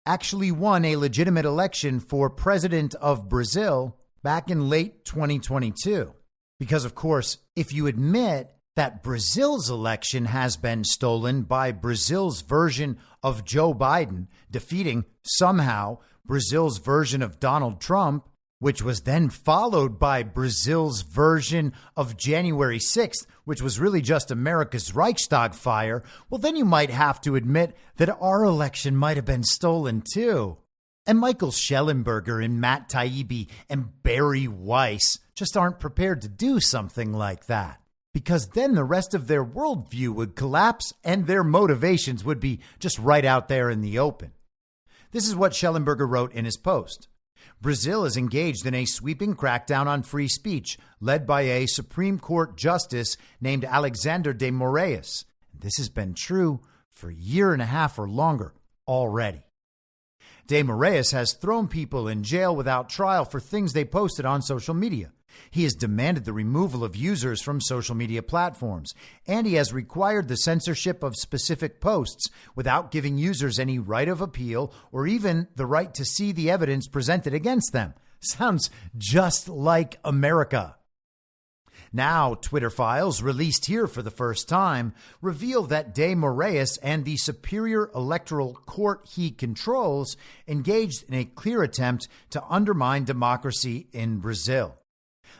actually won a legitimate election for president of Brazil back in late 2022. Because, of course, if you admit that Brazil's election has been stolen by Brazil's version of Joe Biden, defeating somehow Brazil's version of Donald Trump, which was then followed by Brazil's version of January 6th, which was really just America's Reichstag fire, well, then you might have to admit that our election might have been stolen too. And Michael Shellenberger and Matt Taibbi and Barry Weiss just aren't prepared to do something like that, because then the rest of their worldview would collapse and their motivations would be just right out there in the open. This is what Shellenberger wrote in his post. Brazil is engaged in a sweeping crackdown on free speech led by a Supreme Court justice named Alexander de Moraes. This has been true for a year and a half or longer already. De Moraes has thrown people in jail without trial for things they posted on social media. He has demanded the removal of users from social media platforms, and he has required the censorship of specific posts without giving users any right of appeal or even the right to see the evidence presented against them. Sounds just like America. Now, Twitter Files, released here for the first time, reveal that De Moraes and the superior electoral court he controls engaged in a clear attempt to undermine democracy in Brazil.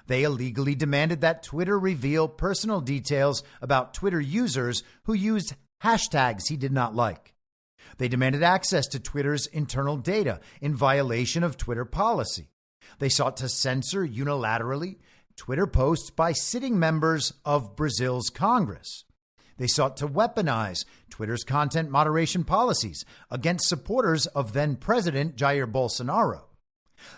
They illegally demanded that Twitter reveal personal details about Twitter users who used hashtags he did not like. They demanded access to Twitter's internal data in violation of Twitter policy. They sought to censor unilaterally Twitter posts by sitting members of Brazil's Congress. They sought to weaponize Twitter's content moderation policies against supporters of then-President Jair Bolsonaro.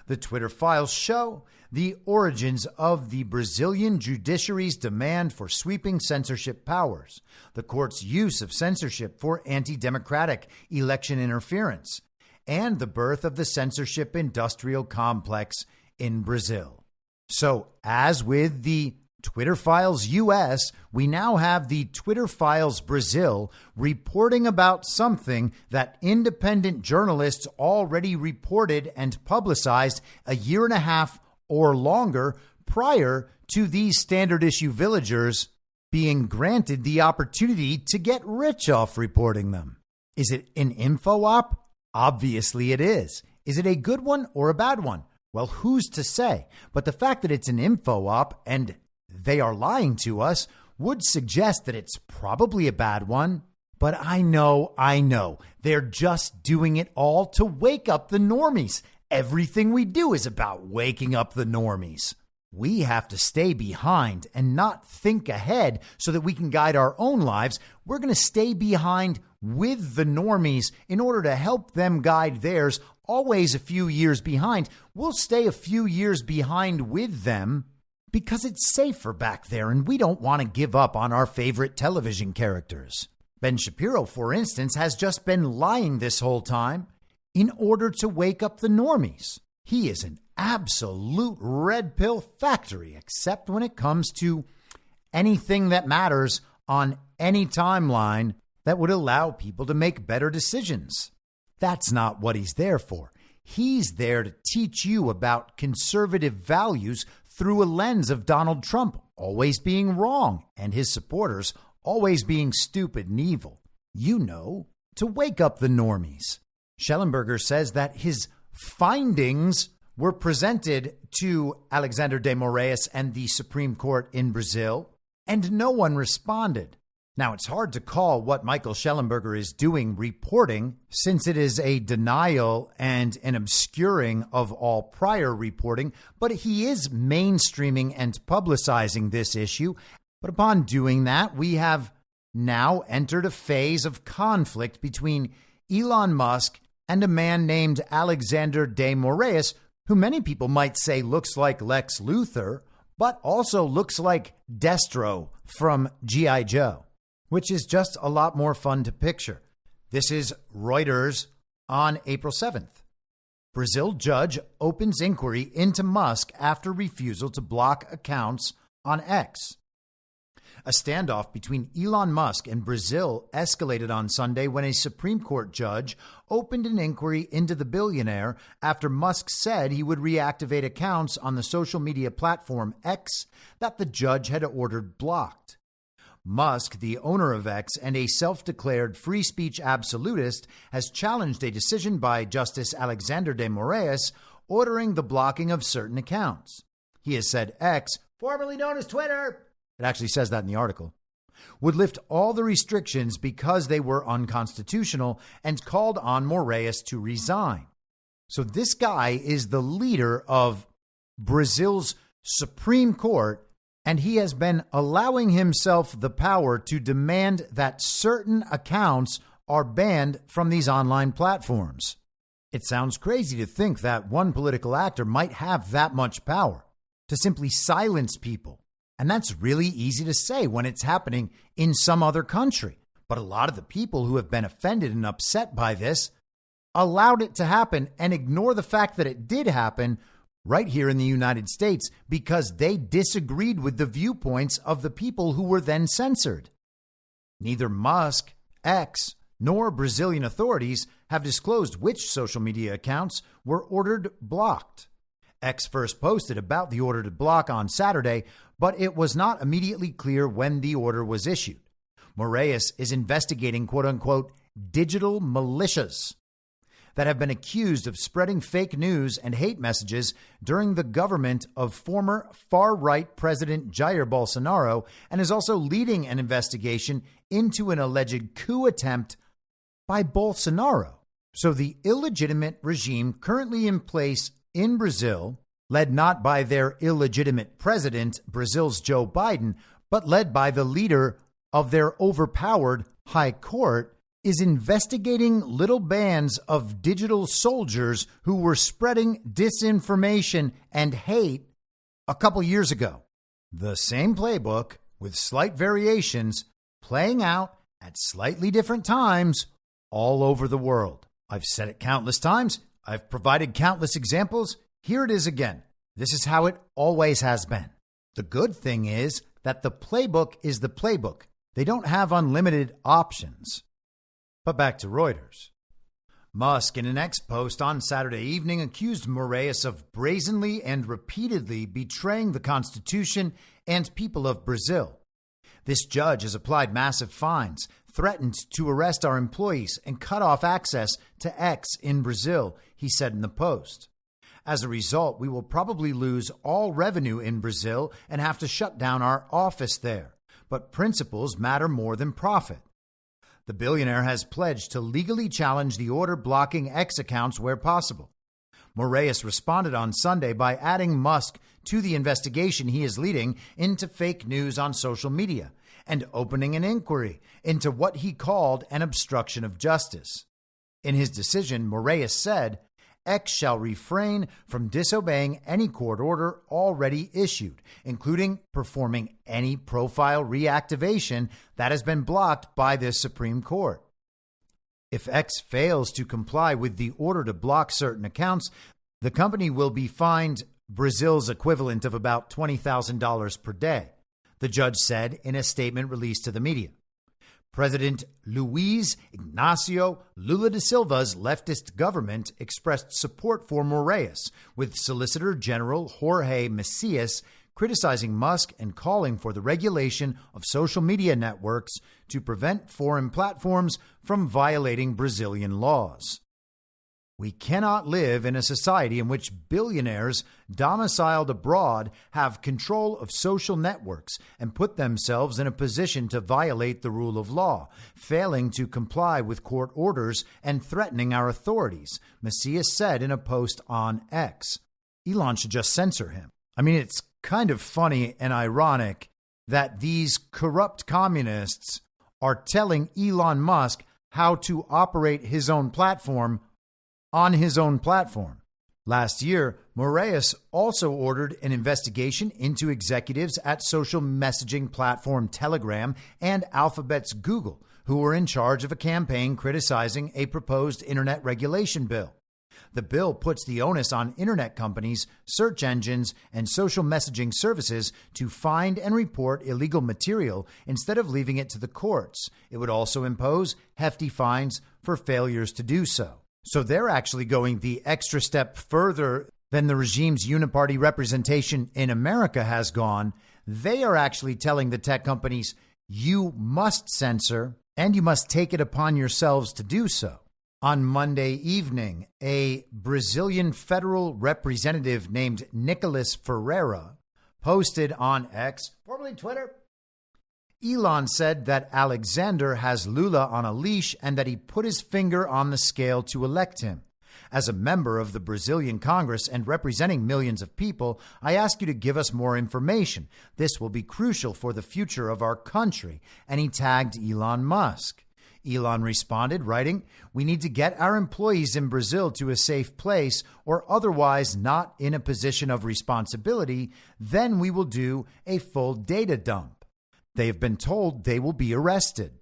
The Twitter Files show the origins of the Brazilian judiciary's demand for sweeping censorship powers, the court's use of censorship for anti-democratic election interference, and the birth of the censorship industrial complex in Brazil. So, as with the Twitter Files US, we now have the Twitter Files Brazil reporting about something that independent journalists already reported and publicized a year and a half or longer prior to these standard issue villagers being granted the opportunity to get rich off reporting them. Is it an info op? Obviously it is. Is it a good one or a bad one? Well, who's to say? But the fact that it's an info op and they are lying to us would suggest that it's probably a bad one. But I know. They're just doing it all to wake up the normies. Everything we do is about waking up the normies. we have to stay behind and not think ahead so that we can guide our own lives. We're going to stay behind with the normies in order to help them guide theirs, always a few years behind. We'll stay a few years behind with them because it's safer back there and we don't want to give up on our favorite television characters. Ben Shapiro, for instance, has just been lying this whole time in order to wake up the normies. He is an absolute red pill factory, except when it comes to anything that matters on any timeline that would allow people to make better decisions. That's not what he's there for. He's there to teach you about conservative values through a lens of Donald Trump always being wrong and his supporters always being stupid and evil. You know, to wake up the normies. Schellenberger says that his findings were presented to Alexander de Moraes and the Supreme Court in Brazil, and no one responded. Now, it's hard to call what Michael Schellenberger is doing reporting, since it is a denial and an obscuring of all prior reporting, but he is mainstreaming and publicizing this issue. But upon doing that, we have now entered a phase of conflict between Elon Musk and a man named Alexander de Moraes, who many people might say looks like Lex Luthor, but also looks like Destro from G.I. Joe, which is just a lot more fun to picture. This is Reuters on April 7th. Brazil judge opens inquiry into Musk after refusal to block accounts on X. A standoff between Elon Musk and Brazil escalated on Sunday when a Supreme Court judge opened an inquiry into the billionaire after Musk said he would reactivate accounts on the social media platform X that the judge had ordered blocked. Musk, the owner of X and a self-declared free speech absolutist, has challenged a decision by Justice Alexander de Moraes ordering the blocking of certain accounts. He has said X, formerly known as Twitter, it actually says that in the article, would lift all the restrictions because they were unconstitutional and called on Moraes to resign. So this guy is the leader of Brazil's Supreme Court, and he has been allowing himself the power to demand that certain accounts are banned from these online platforms. It sounds crazy to think that one political actor might have that much power to simply silence people. And that's really easy to say when it's happening in some other country. But a lot of the people who have been offended and upset by this allowed it to happen and ignore the fact that it did happen right here in the United States because they disagreed with the viewpoints of the people who were then censored. Neither Musk, X, nor Brazilian authorities have disclosed which social media accounts were ordered blocked. X first posted about the order to block on Saturday, but it was not immediately clear when the order was issued. Moraes is investigating quote-unquote digital militias that have been accused of spreading fake news and hate messages during the government of former far-right President Jair Bolsonaro, and is also leading an investigation into an alleged coup attempt by Bolsonaro. So the illegitimate regime currently in place in Brazil, led not by their illegitimate president, Brazil's Joe Biden, but led by the leader of their overpowered high court, is investigating little bands of digital soldiers who were spreading disinformation and hate a couple years ago. The same playbook with slight variations playing out at slightly different times all over the world. I've said it countless times. I've provided countless examples. Here it is again. This is how it always has been. The good thing is that the playbook is the playbook. They don't have unlimited options. But back to Reuters. Musk, in an X post on Saturday evening, accused Moraes of brazenly and repeatedly betraying the Constitution and people of Brazil. This judge has applied massive fines, threatened to arrest our employees, and cut off access to X in Brazil, he said in the post. As a result, we will probably lose all revenue in Brazil and have to shut down our office there. But principles matter more than profit. The billionaire has pledged to legally challenge the order blocking X accounts where possible. Moraes responded on Sunday by adding Musk to the investigation he is leading into fake news on social media and opening an inquiry into what he called an obstruction of justice. In his decision, Moraes said, X shall refrain from disobeying any court order already issued, including performing any profile reactivation that has been blocked by the Supreme Court. If X fails to comply with the order to block certain accounts, the company will be fined Brazil's equivalent of about $20,000 per day, the judge said in a statement released to the media. President Luiz Inácio Lula da Silva's leftist government expressed support for Moraes, with Solicitor General Jorge Messias criticizing Musk and calling for the regulation of social media networks to prevent foreign platforms from violating Brazilian laws. We cannot live in a society in which billionaires domiciled abroad have control of social networks and put themselves in a position to violate the rule of law, failing to comply with court orders and threatening our authorities, Messias said in a post on X. Elon should just censor him. I mean, it's kind of funny and ironic that these corrupt communists are telling Elon Musk how to operate his own platform on his own platform. Last year, Moraes also ordered an investigation into executives at social messaging platform Telegram and Alphabet's Google, who were in charge of a campaign criticizing a proposed internet regulation bill. The bill puts the onus on internet companies, search engines, and social messaging services to find and report illegal material instead of leaving it to the courts. It would also impose hefty fines for failures to do so. So they're actually going the extra step further than the regime's Uniparty representation in America has gone. They are actually telling the tech companies, you must censor and you must take it upon yourselves to do so. On Monday evening, a Brazilian federal representative named Nicolas Ferreira posted on X, formerly Twitter, Elon said that Alexander has Lula on a leash and that he put his finger on the scale to elect him. As a member of the Brazilian Congress and representing millions of people, I ask you to give us more information. This will be crucial for the future of our country. And he tagged Elon Musk. Elon responded, writing, we need to get our employees in Brazil to a safe place or otherwise not in a position of responsibility. Then we will do a full data dump. They have been told they will be arrested.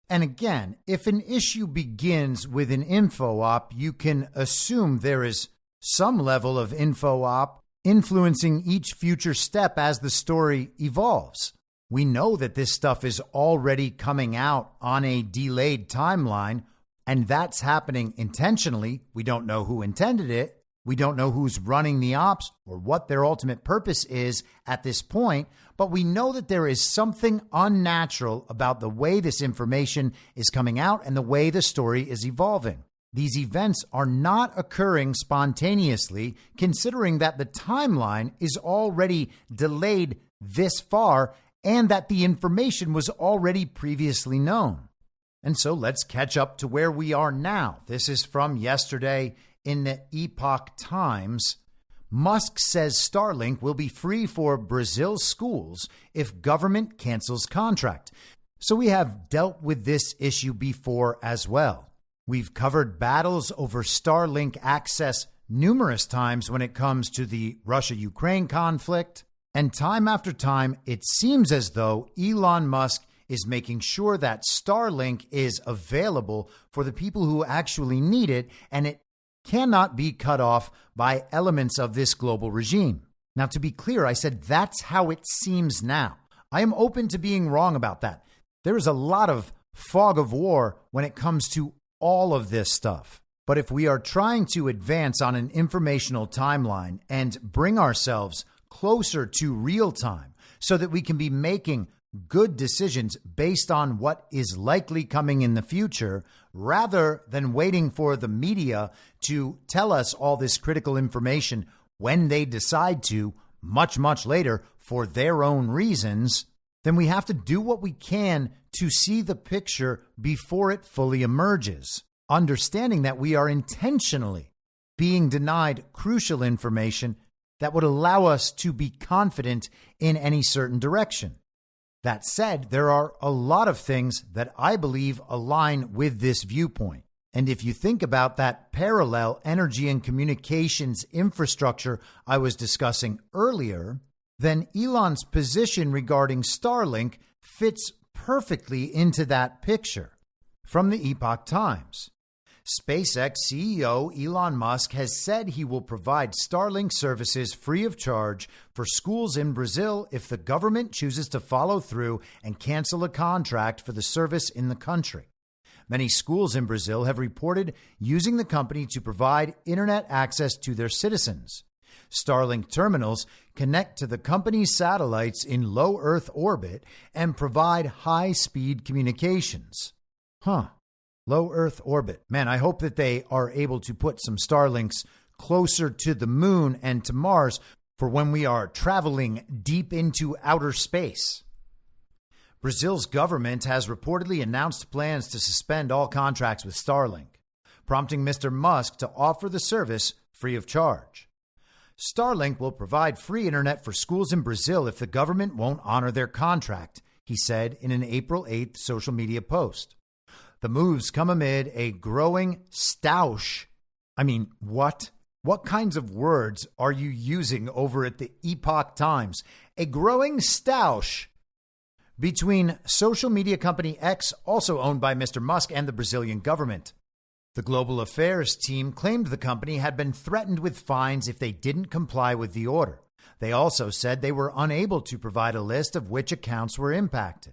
And again, if an issue begins with an info op, you can assume there is some level of info op influencing each future step as the story evolves. We know that this stuff is already coming out on a delayed timeline, and that's happening intentionally. We don't know who intended it. We don't know who's running the ops or what their ultimate purpose is at this point, but we know that there is something unnatural about the way this information is coming out and the way the story is evolving. These events are not occurring spontaneously, considering that the timeline is already delayed this far and that the information was already previously known. And so let's catch up to where we are now. This is from yesterday in the Epoch Times. Musk says Starlink will be free for Brazil's schools if government cancels contract. So we have dealt with this issue before as well. We've covered battles over Starlink access numerous times when it comes to the Russia-Ukraine conflict. And time after time, it seems as though Elon Musk is making sure that Starlink is available for the people who actually need it, and it cannot be cut off by elements of this global regime. Now, to be clear, I said that's how it seems now. I am open to being wrong about that. There is a lot of fog of war when it comes to all of this stuff. But if we are trying to advance on an informational timeline and bring ourselves closer to real time so that we can be making good decisions based on what is likely coming in the future, rather than waiting for the media to tell us all this critical information when they decide to, much, much later, for their own reasons, then we have to do what we can to see the picture before it fully emerges, understanding that we are intentionally being denied crucial information that would allow us to be confident in any certain direction. That said, there are a lot of things that I believe align with this viewpoint. And if you think about that parallel energy and communications infrastructure I was discussing earlier, then Elon's position regarding Starlink fits perfectly into that picture. From the Epoch Times, SpaceX CEO Elon Musk has said he will provide Starlink services free of charge for schools in Brazil if the government chooses to follow through and cancel a contract for the service in the country. Many schools in Brazil have reported using the company to provide internet access to their citizens. Starlink terminals connect to the company's satellites in low Earth orbit and provide high-speed communications. Low Earth orbit. Man, I hope that they are able to put some Starlinks closer to the moon and to Mars for when we are traveling deep into outer space. Brazil's government has reportedly announced plans to suspend all contracts with Starlink, prompting Mr. Musk to offer the service free of charge. Starlink will provide free internet for schools in Brazil if the government won't honor their contract, he said in an April 8th social media post. The moves come amid a growing stoush. I mean, what? What kinds of words are you using over at the Epoch Times? A growing stoush between social media company X, also owned by Mr. Musk, and the Brazilian government. The global affairs team claimed the company had been threatened with fines if they didn't comply with the order. They also said they were unable to provide a list of which accounts were impacted.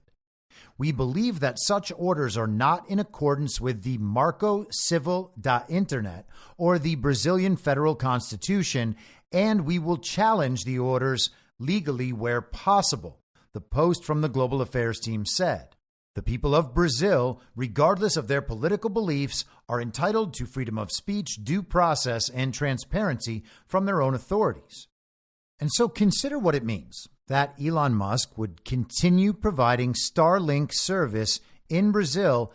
We believe that such orders are not in accordance with the Marco Civil da Internet or the Brazilian Federal Constitution, and we will challenge the orders legally where possible, the post from the global affairs team said. The people of Brazil, regardless of their political beliefs, are entitled to freedom of speech, due process, and transparency from their own authorities. And so consider what it means that Elon Musk would continue providing Starlink service in Brazil,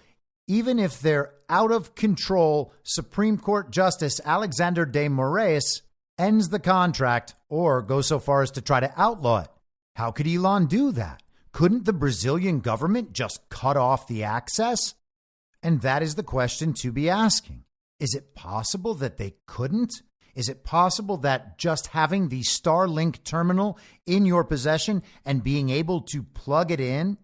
even if their out-of-control Supreme Court Justice Alexander de Moraes ends the contract or goes so far as to try to outlaw it. How could Elon do that? Couldn't the Brazilian government just cut off the access? And that is the question to be asking. Is it possible that they couldn't? Is it possible that just having the Starlink terminal in your possession and being able to plug it in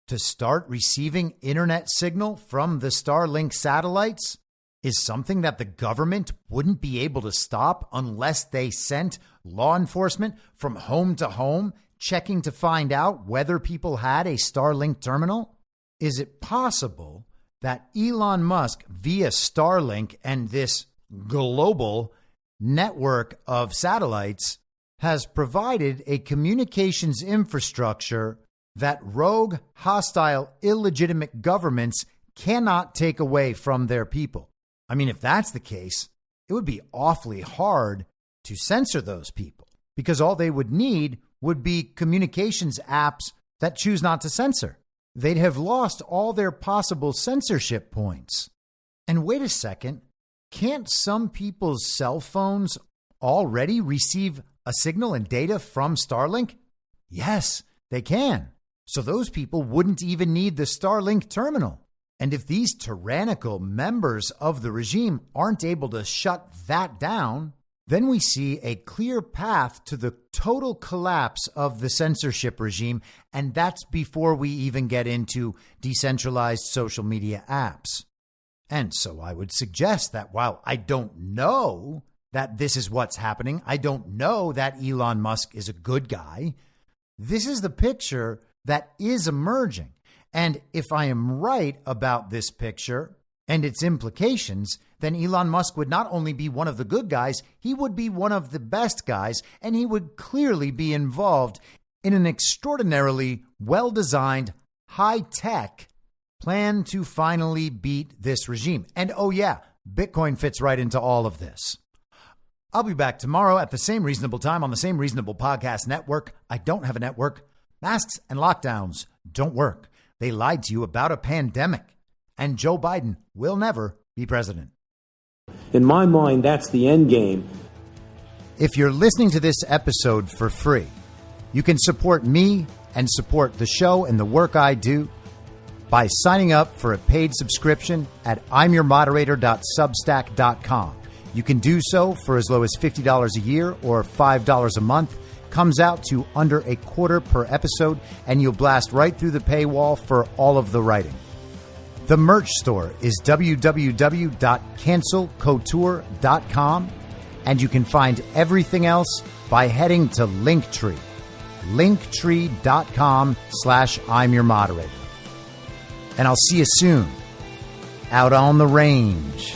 to start receiving internet signal from the Starlink satellites is something that the government wouldn't be able to stop unless they sent law enforcement from home to home checking to find out whether people had a Starlink terminal? Is it possible that Elon Musk via Starlink and this global network of satellites has provided a communications infrastructure that rogue, hostile, illegitimate governments cannot take away from their people? I mean, if that's the case, it would be awfully hard to censor those people because all they would need would be communications apps that choose not to censor. They'd have lost all their possible censorship points. And wait a second. Can't some people's cell phones already receive a signal and data from Starlink? Yes, they can. So those people wouldn't even need the Starlink terminal. And if these tyrannical members of the regime aren't able to shut that down, then we see a clear path to the total collapse of the censorship regime. And that's before we even get into decentralized social media apps. And so I would suggest that while I don't know that this is what's happening, I don't know that Elon Musk is a good guy, this is the picture that is emerging. And if I am right about this picture and its implications, then Elon Musk would not only be one of the good guys, he would be one of the best guys, and he would clearly be involved in an extraordinarily well-designed, high-tech plan to finally beat this regime. And oh yeah, Bitcoin fits right into all of this. I'll be back tomorrow at the same reasonable time on the same reasonable podcast network. I don't have a network. Masks and lockdowns don't work. They lied to you about a pandemic. And Joe Biden will never be president. In my mind, that's the end game. if you're listening to this episode for free, you can support me and support the show and the work I do by signing up for a paid subscription at imyourmoderator.substack.com. You can do so for as low as $50 a year or $5 a month. Comes out to under a quarter per episode, and you'll blast right through the paywall for all of the writing. The merch store is www.cancelcouture.com, and you can find everything else by heading to Linktree. Linktree.com/I'm your moderator. And I'll see you soon out on the range.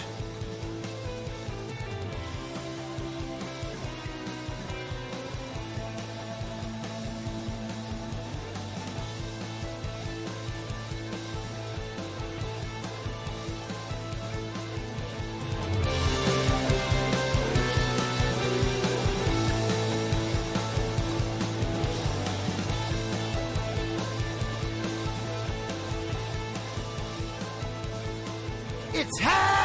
It's happening!